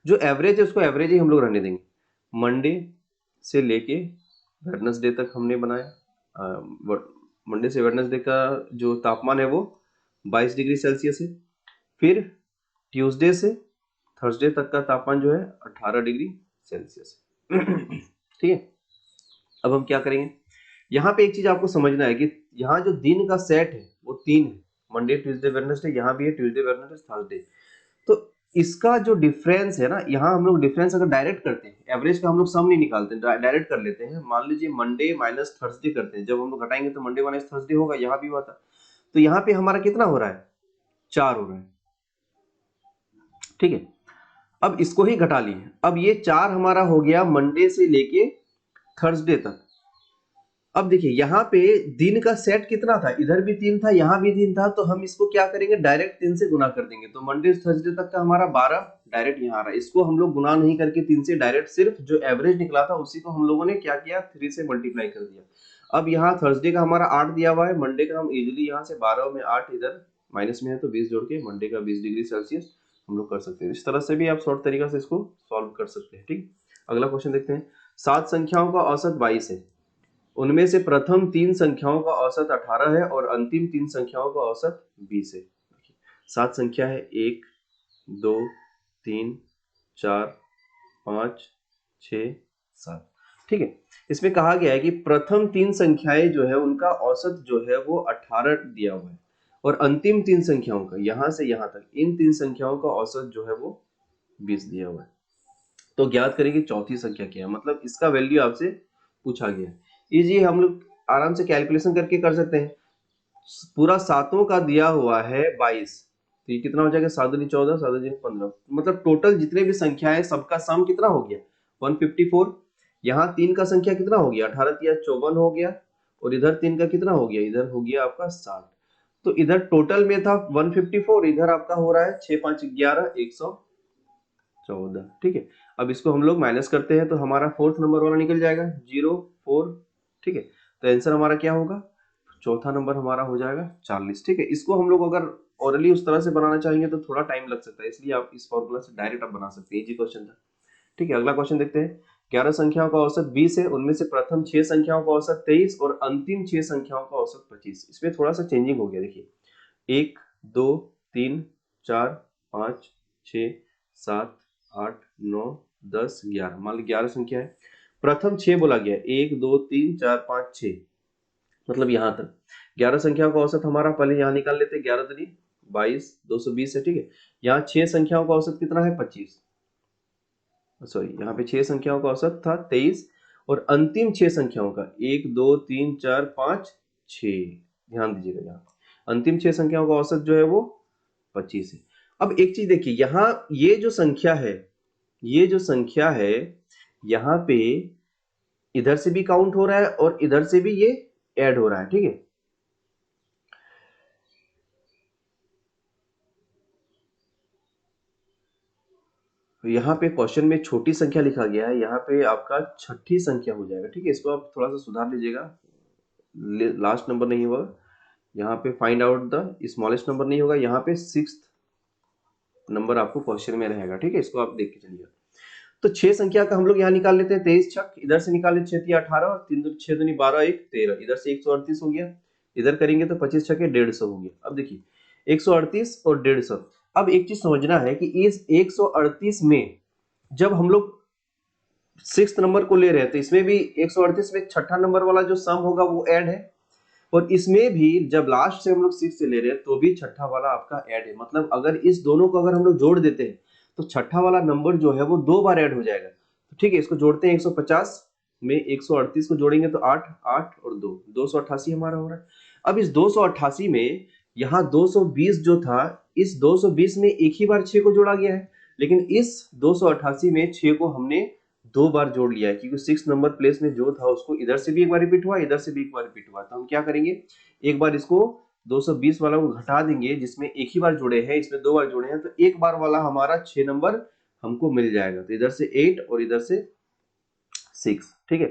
S1: जो एवरेज है उसको एवरेज ही हम लोग रहने देंगे। मंडे से लेके वेडनेसडे तक हमने बनाया, मंडे से वेडनेसडे का जो तापमान है वो 22 डिग्री सेल्सियस है। फिर ट्यूसडे से थर्सडे तक का तापमान जो है 18 डिग्री सेल्सियस है। ठीक है, अब हम क्या करेंगे, यहाँ पे एक चीज आपको समझना है कि यहाँ जो दिन का सेट है वो 3 है, मंडे ट्यूसडे वेडनेसडे, यहाँ भी है ट्यूसडे वेडनेसडे थर्सडे। तो इसका जो डिफरेंस है ना, यहाँ हम लोग डिफरेंस अगर डायरेक्ट करते हैं, एवरेज का हम लोग सम नहीं निकालते, डायरेक्ट कर लेते हैं। मान लीजिए मंडे माइनस थर्सडे करते हैं, जब हम लोग घटाएंगे तो मंडे माइनस थर्सडे होगा, यहाँ भी हुआ था। तो यहाँ पे हमारा कितना हो रहा है, 4 हो रहा है। ठीक है, अब इसको ही घटा लिए, अब ये 4 हमारा हो गया मंडे से लेके थर्सडे तक। अब देखिए यहाँ पे दिन का सेट कितना था, इधर भी 3 था, यहाँ भी 3 था, तो हम इसको क्या करेंगे, डायरेक्ट 3 से गुना कर देंगे, तो मंडे से थर्सडे तक का हमारा 12 डायरेक्ट यहाँ आ रहा है, इसको हम लोग गुना नहीं करके 3 से, डायरेक्ट सिर्फ जो एवरेज निकला था उसी को हम लोगों ने क्या किया, 3 से मल्टीप्लाई कर दिया। अब यहाँ थर्सडे का हमारा 8 दिया हुआ है, मंडे का हम इजीली यहाँ से 12 में 8 इधर माइनस में है तो 20 जोड़ के मंडे का 20 डिग्री सेल्सियस हम लोग कर सकते हैं। इस तरह से भी आप शॉर्ट तरीका से इसको सॉल्व कर सकते हैं। ठीक, अगला क्वेश्चन देखते हैं। 7 संख्याओं का औसत 22 है, उनमें से प्रथम 3 संख्याओं का औसत 18 है और अंतिम 3 संख्याओं का औसत 20 है। 7 संख्या है, 1 2 3 4 5 6 7। ठीक है, इसमें कहा गया है कि प्रथम 3 संख्याएं जो है उनका औसत जो है वो 18 दिया हुआ है और अंतिम 3 संख्याओं का यहां से यहां तक इन 3 संख्याओं का औसत जो है वो 20 दिया हुआ है। तो ज्ञात करें कि चौथी संख्या क्या है, मतलब इसका वैल्यू आपसे पूछा गया है। इजी, हम लोग आराम से कैलकुलेशन करके कर सकते हैं। पूरा सातों का दिया हुआ है 22, तो ये कितना हो जाएगा, 7 दूनी 14 7 दूनी 15, मतलब टोटल जितने भी संख्या है सबका सम कितना हो गया 154। यहाँ 3 का संख्या कितना हो गया 18 तिया 54 हो गया और इधर 3 का कितना हो गया, इधर हो गया आपका 60। तो इधर टोटल में था 154, इधर आपका हो रहा है 6 5 11 114। ठीक है, अब इसको हम लोग माइनस करते हैं तो हमारा फोर्थ नंबर वाला निकल जाएगा 0 4। ठीक है, तो आंसर हमारा क्या होगा, चौथा नंबर हमारा हो जाएगा 40। ठीक है, इसको हम लोग अगर ओरली उस तरह से बनाना चाहेंगे तो थोड़ा टाइम लग सकता है, इसलिए आप इस फॉर्मूला से डायरेक्ट आप बना सकते हैं। इजी क्वेश्चन था। ठीक है, अगला क्वेश्चन देखते हैं। 11 संख्याओं का औसत 20 है, उनमें से प्रथम 6 संख्याओं का औसत 23 और अंतिम 6 संख्याओं का औसत 25। इसमें थोड़ा सा चेंजिंग हो गया, देखिए 1 2 3 4 5 6 7 8 9 10 11, मान लो 11 संख्या है, प्रथम 6 बोला गया 1 2 3 4 5 6, मतलब यहां तक 11 संख्याओं का औसत हमारा पहले यहां निकाल लेते हैं, 11 दूनी 22 220 है। ठीक है, यहाँ 6 संख्याओं का औसत कितना है 25, सॉरी यहाँ पे 6 संख्याओं का औसत था 23 और अंतिम 6 संख्याओं का 1 2 3 4 5 6, ध्यान दीजिएगा यहाँ अंतिम 6 संख्याओं का औसत जो है वो 25 है। अब एक चीज देखिए, यहाँ ये जो संख्या है, ये जो संख्या है यहाँ पे इधर से भी काउंट हो रहा है और इधर से भी ये ऐड हो रहा है। ठीक है, तो यहाँ पे क्वेश्चन में छोटी संख्या लिखा गया है, यहाँ पे आपका छठी संख्या हो जाएगा। ठीक है, इसको आप थोड़ा सा सुधार लीजिएगा, लास्ट नंबर नहीं होगा, यहाँ पे find out the smallest number नहीं होगा, यहाँ पे 6th नंबर आपको क्वेश्चन में रहेगा। ठीक है, इसको आप देख के चलिए। तो 6 संख्या का हम लोग यहाँ निकाल लेते हैं, 23 छक, इधर से निकाले 6 तिया 18 और 3 6 दूनी 12 1 13, इधर से 138 हो गया, इधर करेंगे तो 25 छके 150 हो गया। अब देखिए 138 और 150। अब एक चीज समझना है कि इस 138 में जब हम लोग 6th नंबर को ले रहे हैं तो इसमें भी 138 में छठा नंबर वाला जो सम होगा वो ऐड है और इसमें भी जब लास्ट से हम लोग 6 से ले रहे हैं तो भी छठा वाला आपका ऐड है। मतलब अगर इस दोनों को अगर हम लोग जोड़ देते हैं तो छठा वाला नंबर जो है वो 2 बार ऐड हो जाएगा। तो ठीक है, इसको जोड़ते हैं, 150 में 138 को जोड़ेंगे तो 8 8 और 2 288 हमारा हो रहा है। अब इस 288 में यहाँ 220 जो था, इस 220 में एक ही बार 6 को जोड़ा गया है, लेकिन इस 288 में 6 को हमने 2 बार जोड़ लिया है क्योंकि 6 नंबर प्लेस में जो था उसको इधर से भी एक बार रिपीट हुआ, इधर से भी एक बार रिपीट हुआ। तो हम क्या करेंगे, एक बार इसको 220 वाला को घटा देंगे जिसमें एक ही बार जुड़े हैं, इसमें 2 बार जुड़े हैं, तो एक बार वाला हमारा 6 नंबर हमको मिल जाएगा। तो इधर से 8 और इधर से 6। ठीक है,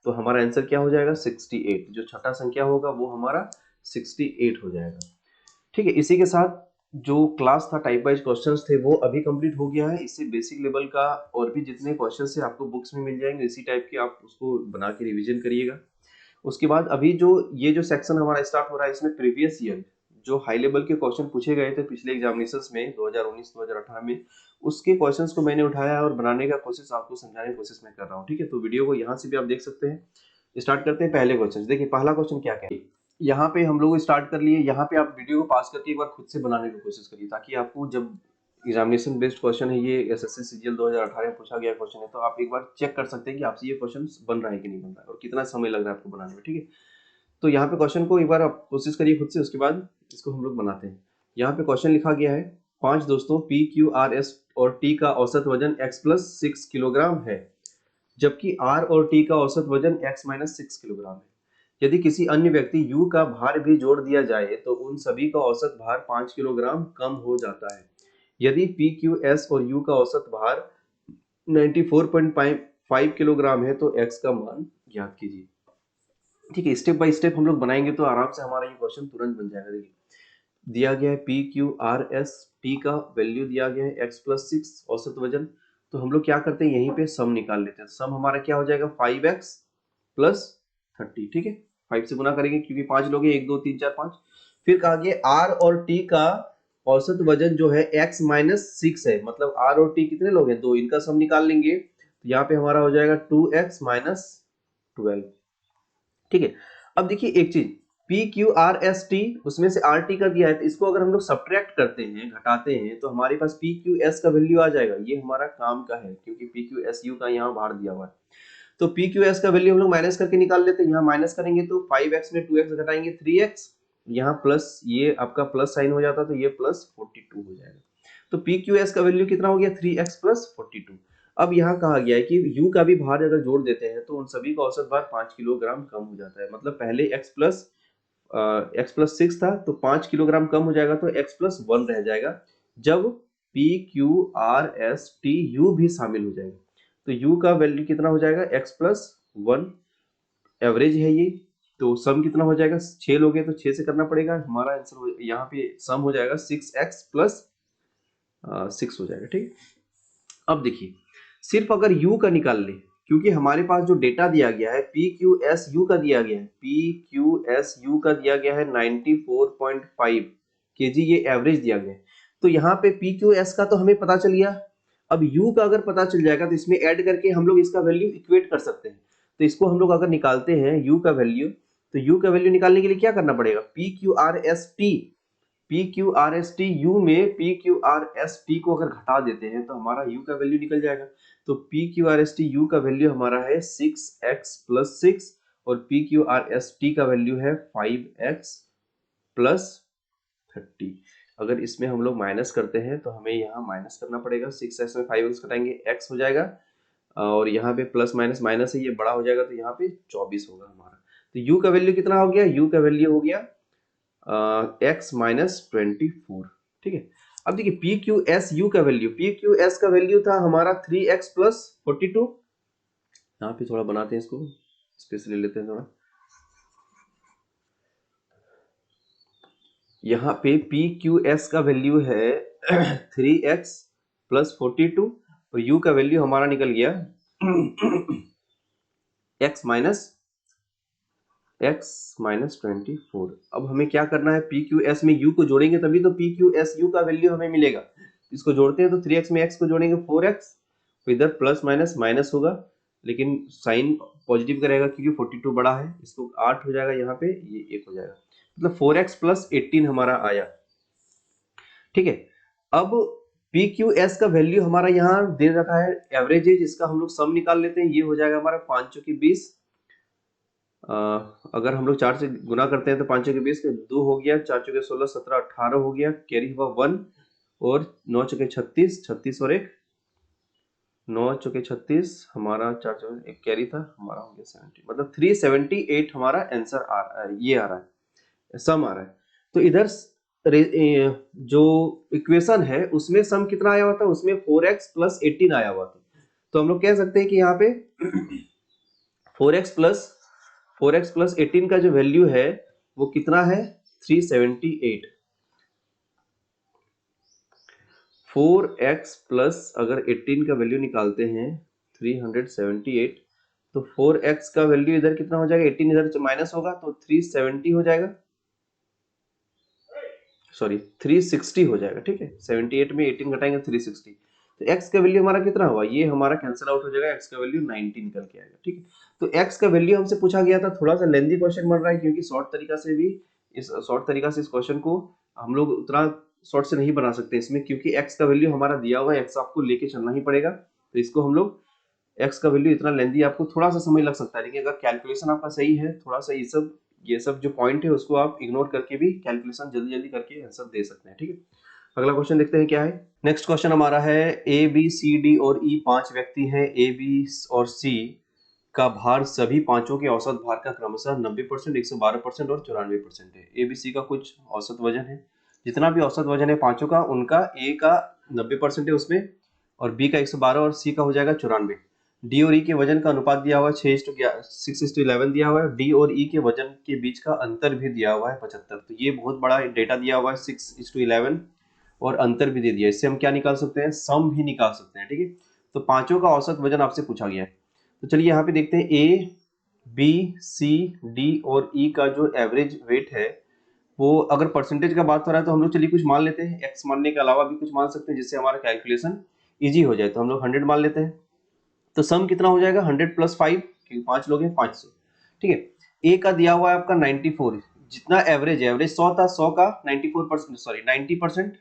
S1: तो हमारा आंसर क्या हो जाएगा 68, जो छठा संख्या होगा वो हमारा 68 हो जाएगा। ठीक है, इसी के साथ जो क्लास था टाइप वाइज क्वेश्चंस थे वो अभी कंप्लीट हो गया है। इससे बेसिक लेवल का और भी जितने क्वेश्चंस है आपको बुक्स में मिल जाएंगे, इसी टाइप के आप उसको बना के रिवीजन करिएगा। उसके बाद अभी जो ये जो सेक्शन हमारा स्टार्ट हो रहा है इसमें प्रीवियस ईयर जो हाई लेवल के क्वेश्चन पूछे गए थे पिछले एग्जामिनेशंस में 2019-2018 में, उसके क्वेश्चंस को मैंने उठाया और बनाने का कोशिश आपको समझाने की कोशिश मैं कर रहा हूँ। ठीक है, तो वीडियो को यहाँ से भी आप देख सकते हैं। स्टार्ट करते हैं पहले क्वेश्चन। देखिए पहला क्वेश्चन क्या है, यहाँ पे हम लोग स्टार्ट कर लिए। यहाँ पे आप वीडियो को पास करके एक बार खुद से बनाने की कोशिश करिए ताकि आपको जब एग्जामिनेशन बेस्ड क्वेश्चन है, ये एसएससी सीजीएल 2018 में पूछा गया क्वेश्चन है, तो आप एक बार चेक कर सकते हैं कि आपसे ये क्वेश्चन बन रहा है कि नहीं बन रहा है और कितना समय लग रहा है आपको बनाने में। ठीक है, तो यहाँ पे क्वेश्चन को एक बार आप कोशिश करिए खुद से, उसके बाद इसको हम लोग बनाते हैं। यहाँ पे क्वेश्चन लिखा गया है, 5 दोस्तों पी क्यू आर एस और टी का औसत वजन x + 6 किलोग्राम है, जबकि r और t का औसत वजन x - 6 किलोग्राम है। यदि किसी अन्य व्यक्ति u का भार भी जोड़ दिया जाए तो उन सभी का औसत भार 5 किलोग्राम कम हो जाता है। यदि पी क्यू एस और यू का औसत भार 94.5 किलोग्राम है तो एक्स का मान ज्ञात कीजिए। ठीक है, स्टेप बाय स्टेप हम लोग बनाएंगे तो आराम से हमारा ये क्वेश्चन तुरंत बन जाएगा। देखिए दिया गया है P Q R S, T का वैल्यू दिया गया है x प्लस 6 औसत वजन। तो हम लोग क्या करते हैं, यहीं पे सम निकाल लेते हैं। सम हमारा क्या हो जाएगा 5x प्लस 30। ठीक है, 5 से गुना करेंगे क्योंकि 5 लोग हैं, 1 2 3 4 5। फिर कहा गया r और t का औसत वजन जो है x माइनस 6 है, मतलब r और t कितने लोग हैं, 2, इनका सम निकाल लेंगे तो यहाँ पे हमारा हो जाएगा 2x माइनस 12। ठीक है, अब देखिए एक चीज, P Q R S T, उसमें से आर टी का दिया है तो इसको अगर हम लोग सब्ट्रैक्ट करते हैं, घटाते हैं, तो हमारे पास पी क्यू एस का वैल्यू आ जाएगा। ये हमारा काम का है क्योंकि पी क्यू एस यू का यहाँ भार दिया हुआ है। तो पी क्यू एस का वैल्यू हम लोग माइनस करके निकाल लेते हैं। यहाँ माइनस करेंगे तो 5x में 2x घटाएंगे 3x, यहाँ प्लस, ये आपका प्लस साइन हो जाता तो ये प्लस 42 हो जाएगा। तो पी क्यू एस का वैल्यू कितना हो गया 3x प्लस 42। अब यहाँ कहा गया है कि u का भी भार अगर जोड़ देते हैं तो उन सभी का औसत भार 5 किलोग्राम कम हो जाता है। मतलब पहले x प्लस 6 था तो 5 किलोग्राम कम हो जाएगा तो x प्लस 1 रह जाएगा जब p q r s t u भी शामिल हो जाएगा। तो u का वैल्यू कितना हो जाएगा x प्लस 1, एवरेज है ये। तो सम कितना हो जाएगा, 6 लोग हैं तो 6 से करना पड़ेगा। हमारा आंसर यहाँ पे सम हो जाएगा 6x प्लस 6 हो जाएगा। ठीक, अब देखिए सिर्फ अगर u का निकाल ले, क्योंकि हमारे पास जो डेटा दिया गया है पी क्यू एस यू का दिया गया है, पी क्यू एस यू का दिया गया है 94.5 केजी, ये एवरेज दिया गया है। तो यहाँ पे पी क्यू एस का तो हमें पता चल गया। अब u का अगर पता चल जाएगा तो इसमें ऐड करके हम लोग इसका वैल्यू इक्वेट कर सकते हैं। तो इसको हम लोग अगर निकालते हैं u का वैल्यू, तो u का वैल्यू निकालने के लिए क्या करना पड़ेगा, P Q R S T, P Q R S T U में P Q R S T को अगर घटा देते हैं तो हमारा u का वैल्यू निकल जाएगा। तो P Q R S T you का वैल्यू हमारा है 6x प्लस 6 और P Q R S T का वैल्यू है 5x प्लस 30। अगर इसमें हम लोग माइनस करते हैं तो हमें यहाँ माइनस करना पड़ेगा, 6x में 5x घटाएंगे x हो जाएगा और यहाँ पे प्लस माइनस माइनस है, ये बड़ा हो जाएगा तो यहाँ पे 24 होगा हमारा। तो u का वैल्यू कितना हो गया, u का वैल्यू हो गया x माइनस 24। ठीक है, अब देखिए पी क्यू एस यू का वैल्यू, पी क्यू एस का वैल्यू था हमारा 3x प्लस 42। यहाँ पे थोड़ा बनाते हैं, इसको स्पेस ले लेते हैं थोड़ा। यहाँ पे पी क्यू एस का वैल्यू है 3x प्लस 42 और u का वैल्यू हमारा निकल गया x माइनस 24। अब हमें क्या करना है, पी क्यू एस में u को जोड़ेंगे तभी तो पी क्यू एस यू का वैल्यू हमें मिलेगा। इसको जोड़ते हैं तो 3x में x को जोड़ेंगे 4x, तो इधर प्लस माइनस माइनस होगा लेकिन साइन पॉजिटिव का रहेगा क्योंकि 42 बड़ा है। इसको 8 हो जाएगा, यहाँ पे ये 1 हो जाएगा, मतलब 4x प्लस 18 हमारा आया। ठीक है, अब पी क्यू एस का वैल्यू हमारा यहाँ दे रखा है एवरेज है, जिसका हम लोग सम निकाल लेते हैं। ये हो जाएगा हमारा 5 चौकी 20, अगर हम लोग 4 से गुना करते हैं तो 5 चौके 20, 2 हो गया, 4 चौके 16, 17, 18 हो गया, कैरी हुआ 1 और 9 चौके 36, 36 और 1, 9 चौके 36, हमारा 4 चौके 1 कैरी था, हमारा हो गया 70, मतलब 378 हमारा आंसर आ रहा है, ये आ रहा है, सम आ रहा है। तो इधर जो इक्वेशन है उसमें सम कितना आया हुआ था, उसमें 4x प्लस 18 आया हुआ था। तो हम लोग कह सकते हैं कि यहाँ पे 4x प्लस 18 का जो वैल्यू है वो कितना है 378। 4x प्लस अगर 18 का वैल्यू निकालते हैं 378, तो 4x का वैल्यू इधर कितना हो जाएगा, 18 इधर माइनस होगा तो 370 हो जाएगा, सॉरी 360 हो जाएगा। ठीक है, 78 में 18 घटाएंगे 360, तो x का वैल्यू हमारा कितना हुआ, ये हमारा कैंसिल आउट हो जाएगा, x का वैल्यू 90 निकल के आएगा। ठीक है, तो x का वैल्यू हमसे पूछा गया था, थोड़ा सा लेंथी क्वेश्चन बन रहा है क्योंकि शॉर्ट तरीका से इस क्वेश्चन को हम लोग उतना शॉर्ट से नहीं बना सकते इसमें, क्योंकि x का वैल्यू हमारा दिया हुआ है, x आपको लेके चलना ही पड़ेगा। तो इसको हम लोग x का वैल्यू इतना लेंथी, आपको थोड़ा सा समय लग सकता है, लेकिन अगर कैलकुलेशन आपका सही है, थोड़ा सा ये सब जो पॉइंट है उसको आप इग्नोर करके भी कैलकुलेशन जल्दी जल्दी करके आंसर दे सकते हैं। ठीक है, अगला क्वेश्चन देखते हैं क्या है। नेक्स्ट क्वेश्चन हमारा है ए बी सी डी और ई 5 व्यक्ति हैं, ए बी और सी का भार सभी पांचों के औसत भार का क्रमशः 90%, 112% और 94% है। ए बी सी का कुछ औसत वजन है, जितना भी औसत वजन है पांचों का, उनका ए का 90% है उसमें, और बी का 112 और सी का हो जाएगा 94। डी और ई के वजन का अनुपात दिया हुआ है 6:11 दिया हुआ है। डी और ई के वजन के बीच का अंतर भी दिया हुआ है 75। तो ये बहुत बड़ा डेटा दिया हुआ है 6:11, और अंतर भी दे दिया। इससे हम क्या निकाल सकते हैं, सम भी निकाल सकते हैं। ठीक है, तो पांचों का औसत वजन आपसे पूछा गया है। तो चलिए यहाँ पे देखते हैं ए, बी, सी, डी और ई का जो एवरेज वेट है, वो अगर परसेंटेज का बात हो रहा है तो हम लोग चलिए कुछ मान लेते हैं, एक्स मानने के अलावा भी कुछ मान सकते हैं जिससे हमारा कैलकुलेशन इजी हो जाए। तो हम लोग 100 मान लेते हैं। तो सम कितना हो जाएगा, 100 + 5, क्योंकि 5 लोग हैं 500। ठीक है, ए का दिया हुआ है आपका 94, जितना एवरेज 100 था, 100 का 94%, सॉरी 90%।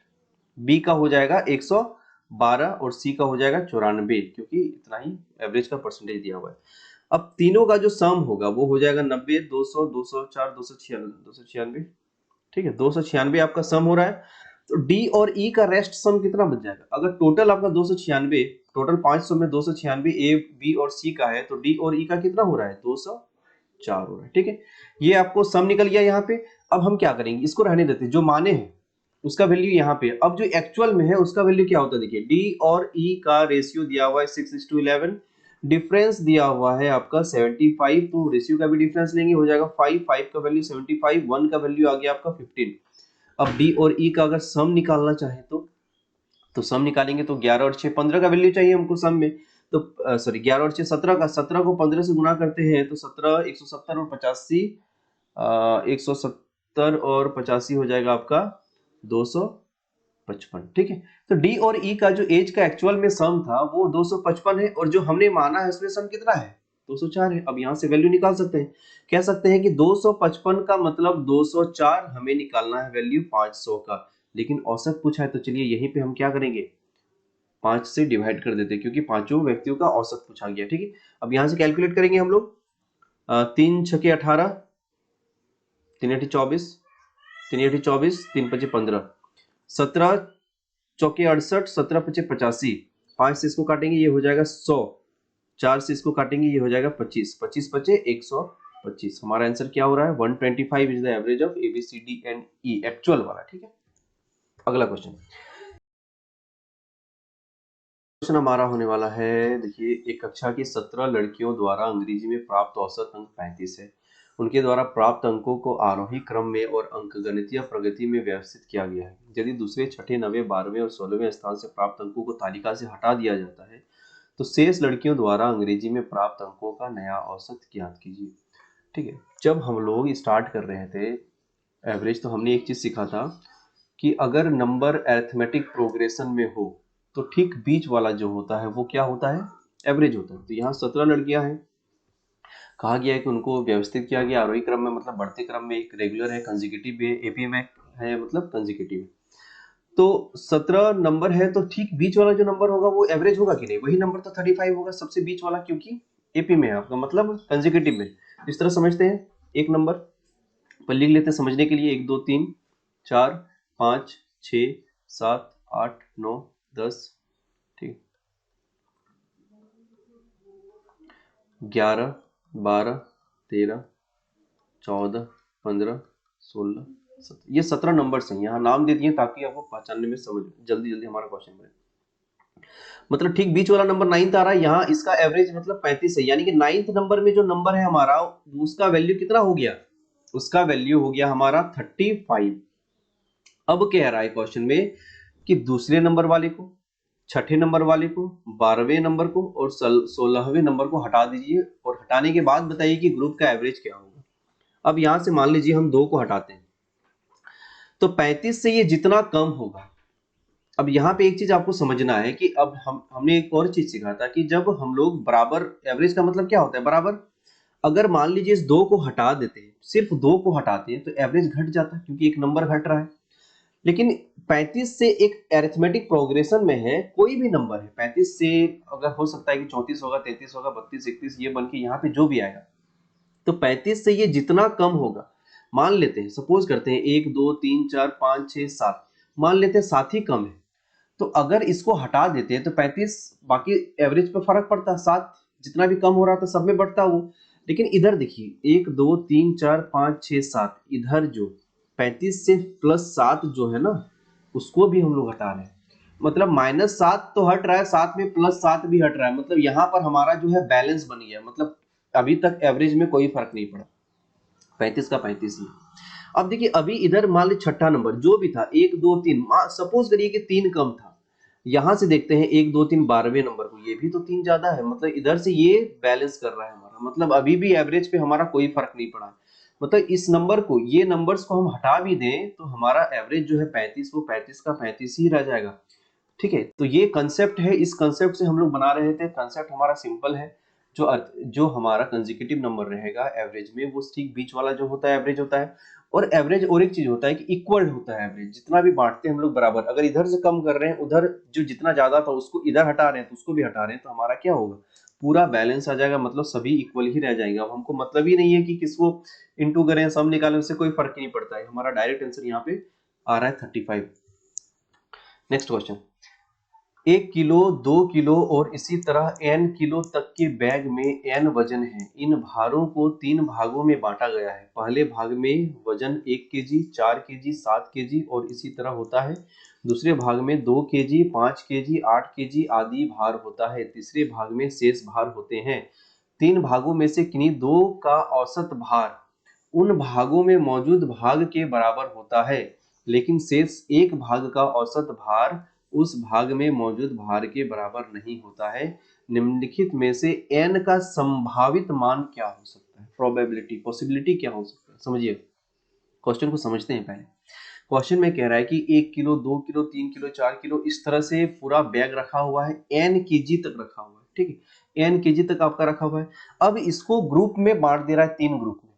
S1: बी का हो जाएगा 112 और सी का हो जाएगा 94, क्योंकि इतना ही एवरेज का परसेंटेज दिया हुआ है। अब तीनों का जो सम होगा वो हो जाएगा 90, 200, 204, 296। ठीक है, 296 आपका सम हो रहा है। तो डी और ई का रेस्ट सम कितना बच जाएगा, अगर टोटल आपका 296, टोटल 500 में 296 ए, बी और सी का है, तो डी और ई का कितना हो रहा है, 204 हो रहा है। ठीक है, ये आपको सम निकल गया यहाँ पे। अब हम क्या करेंगे, इसको रहने देते हैं, जो माने हैं उसका वैल्यू यहाँ पे। अब जो एक्चुअल में है उसका वैल्यू क्या होता है, देखिए डी और ई का रेशियो दिया हुआ है 6:11, डिफरेंस दिया हुआ है आपका 75, तो रेशियो का भी डिफरेंस लेंगे, हो जाएगा 5 का वैल्यू 75, 1 का वैल्यू आ गया आपका 15। अब डी और ई का अगर सम निकालना चाहे तो सम निकालेंगे, तो 11 और 6 15 का वैल्यू चाहिए हमको सम में। तो सॉरी 11 और 6 17 का, 17 को 15 से गुणा करते हैं तो 17, 170 और 85, 170 और 85 हो जाएगा आपका 255। ठीक है, तो डी और ई का जो एज का एक्चुअल में सम था वो 255 है, और जो हमने माना है उसमें सम कितना है, 204 है। अब यहां से वैल्यू निकाल सकते हैं, कह सकते हैं कि 255 का मतलब 204, हमें निकालना है वैल्यू 500 का, लेकिन औसत पूछा है। तो चलिए यहीं पे हम क्या करेंगे, 5 से डिवाइड कर देते हैं, क्योंकि पांचों व्यक्तियों का औसत पूछा गया। ठीक है, अब यहां से कैलकुलेट करेंगे हम लोग, 3 × 6 = 18, 3 × 8 = 24, 3 × 8 = 24, 3 × 5 = 15, 17 × 4 = 68, 17 × 5 = 85, 5 से इसको काटेंगे ये हो जाएगा 100, 4 से इसको काटेंगे ये हो जाएगा 25, 25 × 5 = 125। हमारा आंसर क्या हो रहा है, 125 is the average of ABCD and E, actual वाला। ठीक है, अगला क्वेश्चन हमारा होने वाला है। देखिए, एक कक्षा की 17 लड़कियों द्वारा अंग्रेजी में प्राप्त औसत अंक 35 है। उनके द्वारा प्राप्त अंकों को आरोही क्रम में और अंकगणितीय प्रगति में व्यवस्थित किया गया है। यदि दूसरे, छठे, 9वें, 12वें और 16वें स्थान से प्राप्त अंकों को तालिका से हटा दिया जाता है, तो शेष लड़कियों द्वारा अंग्रेजी में प्राप्त अंकों का नया औसत ज्ञात कीजिए। ठीक है, जब हम लोग स्टार्ट कर रहे थे एवरेज, तो हमने एक चीज सीखा था कि अगर नंबर अरिथमेटिक प्रोग्रेशन में हो तो ठीक बीच वाला जो होता है वो क्या होता है, एवरेज होता है। तो यहाँ 17 लड़कियां हैं, कहा गया है कि उनको व्यवस्थित किया गया आरोही क्रम में, मतलब बढ़ते क्रम में, एक रेगुलर है, कंसेक्यूटिव भी है, एपी में है, मतलब कंसेक्यूटिव है। तो 17 नंबर है, तो ठीक बीच वाला जो नंबर होगा वो एवरेज होगा कि नहीं, वही नंबर तो 35 होगा, सबसे बीच वाला, क्योंकि एपी में है आपका, मतलब कंसेक्यूटिव में। इस तरह समझते हैं, एक नंबर पर लिख लेते हैं समझने के लिए, 1 2 3 4 5 6 7 8 9 10, ठीक, 11 12 13 14 15 16 17, ये 17 नंबर्स हैं, यहाँ नाम दे दिए ताकि आपको पहचानने में समझ जल्दी जल्दी हमारा क्वेश्चन बने। मतलब ठीक बीच वाला नंबर 9th आ रहा है, यहाँ इसका एवरेज मतलब 35 है, यानी कि 9th नंबर में जो नंबर है हमारा, उसका वैल्यू कितना हो गया, उसका वैल्यू हो गया हमारा 35। अब कह रहा है क्वेश्चन में कि दूसरे नंबर वाले को, छठे नंबर वाले को, 12वें नंबर को और 16वें नंबर को हटा दीजिए, और हटाने के बाद बताइए कि ग्रुप का एवरेज क्या होगा। अब यहां से मान लीजिए हम 2 को हटाते हैं, तो 35 से ये जितना कम होगा। अब यहाँ पे एक चीज आपको समझना है कि अब हमने एक और चीज सीखा था कि जब हम लोग बराबर, एवरेज का मतलब क्या होता है, बराबर। अगर मान लीजिए इस 2 को हटा देते हैं, सिर्फ 2 को हटाते हैं, तो एवरेज घट जाता है, क्योंकि एक नंबर घट रहा है। लेकिन 35 से एक अरिथमेटिक प्रोग्रेशन में है, कोई भी नंबर है 35 से, अगर हो सकता है कि 34 होगा, 33 होगा, 32 31, ये बन के यहाँ पे जो भी आएगा, तो 35 से ये जितना कम होगा, मान लेते हैं, सपोज करते हैं 1 2 3 4 5 6 7, मान लेते हैं 7 ही कम है, तो अगर इसको हटा देते हैं तो 35, बाकी एवरेज पे फर्क पड़ता है, 7 जितना भी कम हो रहा था सब में बढ़ता वो। लेकिन इधर देखिए 1 2 3 4 5 6 7, इधर जो 35 से +7 जो है ना, उसको भी हम लोग हटा रहे हैं, मतलब -7 तो हट रहा है, साथ में +7 भी हट रहा है, मतलब यहाँ पर हमारा जो है बैलेंस बन गया, मतलब अभी तक एवरेज में कोई फर्क नहीं पड़ा, 35 का 35 ही। अब देखिए अभी इधर मान लीजिए छठा नंबर जो भी था 1 2 3, सपोज करिए कि 3 कम था, यहां से देखते हैं 1 2 3 12वें नंबर को, ये भी तो 3 ज्यादा है, मतलब इधर से ये बैलेंस कर रहा है हमारा, मतलब अभी भी एवरेज पे हमारा कोई फर्क नहीं पड़ा, मतलब इस नंबर को, ये नंबर्स को हम हटा भी दें तो हमारा एवरेज जो है 35, वो 35 का 35 ही रह जाएगा। ठीक है, तो ये कंसेप्ट है, इस कंसेप्ट से हम लोग बना रहे थे, कंसेप्ट हमारा सिंपल है। जो हमारा कंसेक्यूटिव नंबर रहेगा एवरेज में, वो ठीक बीच वाला जो होता है एवरेज होता है। और एवरेज और एक चीज होता है कि इक्वल होता है एवरेज, जितना भी बांटते हैं हम लोग बराबर, अगर इधर से कम कर रहे हैं, उधर जो जितना ज्यादा था उसको इधर हटा रहे हैं तो उसको भी हटा रहे हैं, तो हमारा क्या होगा, पूरा बैलेंस आ जाएगा, मतलब सभी इक्वल ही रह जाएंगे। अब हमको मतलब ही नहीं है कि किसको इंटू करें, सम निकालें, उससे कोई फर्क नहीं पड़ता है, हमारा डायरेक्ट आंसर यहाँ पे आ रहा है 35। नेक्स्ट क्वेश्चन, 1 किलो 2 किलो और इसी तरह n किलो तक के बैग में n वजन है, इन भारों को 3 भागों में बांटा गया है, पहले भाग में वजन 1 केजी 4 केजी 7 केजी और इसी तरह होता है, दूसरे भाग में 2 केजी 5 केजी 8 केजी आदि भार होता है, तीसरे भाग में शेष भार होते हैं, 3 भागों में से किन्हीं 2 का औसत भार उन भागों में मौजूद भाग के बराबर होता है, लेकिन शेष एक भाग का औसत भार उस भाग में मौजूद भार के बराबर नहीं होता है, निम्नलिखित में से n का संभावित मान क्या हो सकता है, प्रोबेबिलिटी पॉसिबिलिटी क्या हो सकता है, समझिए क्वेश्चन को समझते हैं पहले। क्वेश्चन में कह रहा है कि 1 किलो 2 किलो 3 किलो 4 किलो इस तरह से पूरा बैग रखा हुआ है, n केजी तक रखा हुआ है, ठीक है, n केजी तक आपका रखा हुआ है। अब इसको ग्रुप में बांट दे रहा है, 3 ग्रुप में।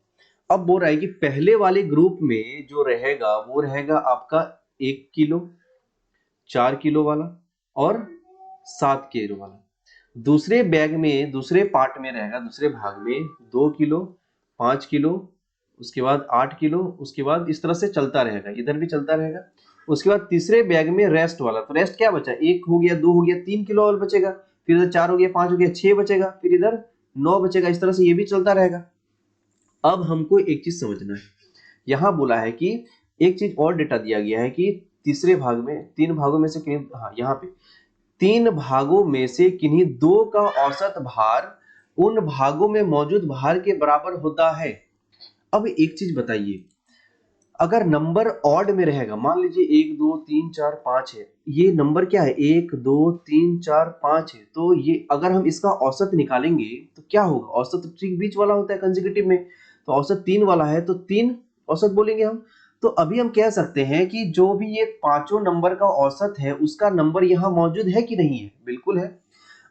S1: अब बोल रहा है कि पहले वाले ग्रुप में जो रहेगा वो रहेगा आपका 1 किलो 4 किलो वाला और 7 किलो वाला, दूसरे बैग में दूसरे पार्ट में रहेगा, दूसरे भाग में 2 किलो 5 किलो, उसके बाद 8 किलो, उसके बाद इस तरह से चलता रहेगा, इधर भी चलता रहेगा। उसके बाद तीसरे बैग में रेस्ट वाला, तो रेस्ट क्या बचा, 1 हो गया 2 हो गया 3 किलो और बचेगा, फिर इधर 4 हो गया 5 हो गया 6 बचेगा, फिर इधर 9 बचेगा, इस तरह से ये भी चलता रहेगा। अब हमको एक चीज समझना है, यहाँ बोला है कि एक चीज और डेटा दिया गया है कि तीसरे भाग में 3 भागों में से किन्हीं, हाँ यहाँ पे 3 भागों में से किन्हीं 2 का औसत भार उन भागों में मौजूद भार के बराबर होता है। अब एक चीज बताइए, अगर नंबर ऑड में रहेगा, मान लीजिए 1 2 3 4 5 है, ये नंबर क्या है 1 2 3 4 5 है, तो ये अगर हम इसका औसत निकालेंगे तो क्या होगा, औसत तो ठीक बीच वाला होता है कंसेक्यूटिव में, तो औसत 3 वाला है तो 3 औसत बोलेंगे हम। तो अभी हम कह सकते हैं कि जो भी ये पांचों नंबर का औसत है उसका नंबर यहाँ मौजूद है कि नहीं है, बिल्कुल है।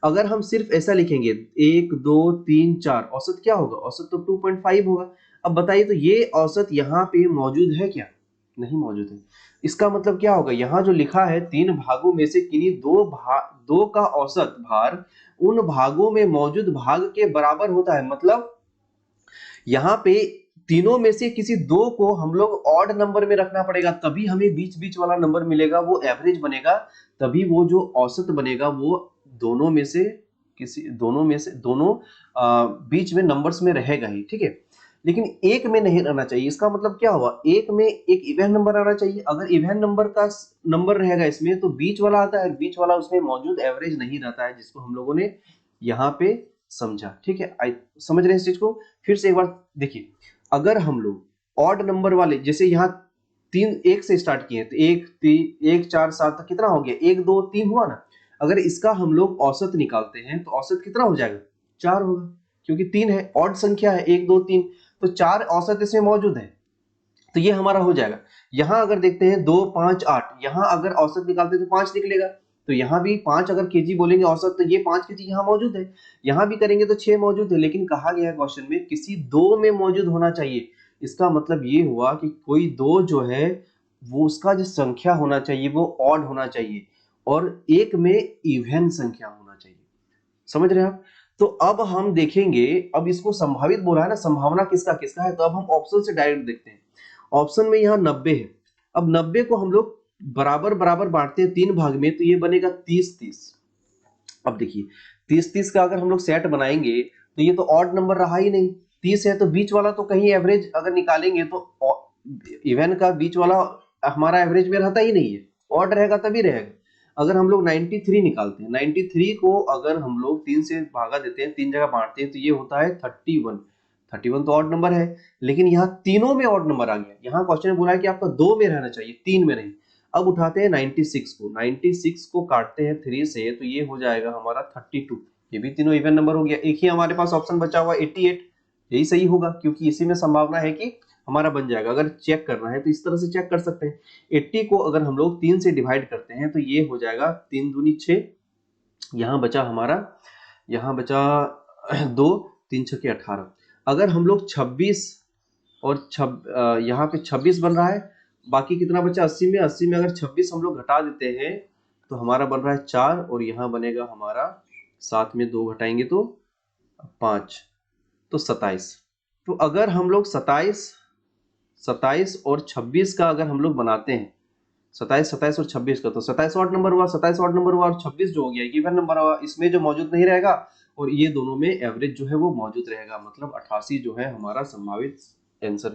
S1: अगर हम सिर्फ ऐसा लिखेंगे 1 2 3 4, औसत क्या होगा, औसत तो 2.5 होगा। अब बताइए तो ये औसत यहाँ पे मौजूद है क्या, नहीं मौजूद है। इसका मतलब क्या होगा, यहाँ जो लिखा है 3 भागों में से किन्हीं 2 का औसत भार उन भागों में मौजूद भाग के बराबर होता है, मतलब यहाँ पे तीनों में से किसी 2 को हम लोग ऑड नंबर में रखना पड़ेगा, तभी हमें बीच बीच वाला नंबर मिलेगा, वो एवरेज बनेगा, तभी वो जो औसत बनेगा वो दोनों में से दोनों बीच में नंबर्स में रहेगा ही, ठीक है। लेकिन एक में नहीं रहना चाहिए, इसका मतलब क्या हुआ, एक में एक इवन नंबर आना चाहिए, अगर इवन नंबर का नंबर रहेगा इसमें तो बीच वाला आता है, बीच वाला उसमें मौजूद एवरेज नहीं रहता है, जिसको हम लोगों ने यहाँ पे समझा, ठीक है। समझ रहे हैं इस चीज को, फिर से एक बार देखिए, अगर हम लोग ऑड नंबर वाले, जैसे यहाँ 1 से स्टार्ट किए तो 1 4 7 तक कितना हो गया, 1 2 3 हुआ ना, अगर इसका हम लोग औसत निकालते हैं तो औसत कितना हो जाएगा, 4 होगा, क्योंकि 3 है, ऑड संख्या है 1 2 3, तो 4 औसत इसमें मौजूद है, तो ये हमारा हो जाएगा। यहां अगर देखते हैं 2 5 8, यहां अगर औसत निकालते हैं तो 5 निकलेगा, तो यहां भी 5 अगर केजी बोलेंगे औसत, तो ये 5 केजी यहां मौजूद है, यहां भी करेंगे तो 6 मौजूद है, लेकिन कहा गया है क्वेश्चन में किसी 2 में मौजूद होना चाहिए। इसका मतलब ये हुआ कि कोई 2 जो है वो उसका जो संख्या होना चाहिए वो ऑड होना चाहिए, और एक में इवन संख्या होना चाहिए, समझ रहे हैं आप। तो अब हम देखेंगे, अब इसको संभावित बोला है ना, संभावना किसका किसका है, तो अब हम ऑप्शन से डायरेक्ट देखते हैं। ऑप्शन में यहाँ 90 है, अब 90 को हम लोग बराबर बराबर बांटते हैं 3 भाग में, तो ये बनेगा 30 30। अब देखिए 30 30 का अगर हम लोग सेट बनाएंगे तो ये तो ऑड नंबर रहा ही नहीं, 30 है तो बीच वाला तो कहीं एवरेज अगर निकालेंगे तो इवन का बीच वाला हमारा एवरेज में रहता ही नहीं है, ऑड रहेगा तभी रहेगा। अगर हम लोग 93 निकालते हैं, 93 को अगर हम लोग 3 से भागा देते हैं, 3 जगह बांटते हैं, तो ये होता है 31। 31 तो ऑड नंबर है, लेकिन यहाँ तीनों में ऑड नंबर आ गया। यहाँ क्वेश्चन में बोला है कि आपका 2 में रहना चाहिए, 3 में नहीं। अब उठाते हैं 96 को, 96 को काटते हैं 3 से, तो ये हो जाएगा हमारा 32। ये भी तीनों इवन नंबर हो गया। एक ही हमारे पास ऑप्शन बचा हुआ 88, यही सही होगा, क्योंकि इसी में संभावना है कि हमारा बन जाएगा। अगर चेक करना है तो इस तरह से चेक कर सकते हैं। 80 को अगर हम लोग 3 से डिवाइड करते हैं तो ये हो जाएगा 3 दूनी 6, यहाँ बचा हमारा, यहाँ बचा 2, 3 छके 18। अगर हम लोग 26 और यहाँ पे 26 बन रहा है, बाकी कितना बचा 80 में, 80 में अगर 26 हम लोग घटा देते हैं तो हमारा बन रहा है 4, और यहाँ बनेगा हमारा 7 में 2 घटाएंगे तो 5, तो 27। तो अगर हम लोग 27 और 26 का अगर हम लोग बनाते हैं, 27 और 26 का, तो 27 ऑड नंबर हुआ, 27 ऑड नंबर हुआ, और 26 जो हो गया इवन नंबर हुआ। इसमें जो मौजूद नहीं रहेगा और ये दोनों में एवरेज जो है वो मौजूद रहेगा, मतलब 88 जो है हमारा संभावित आंसर है।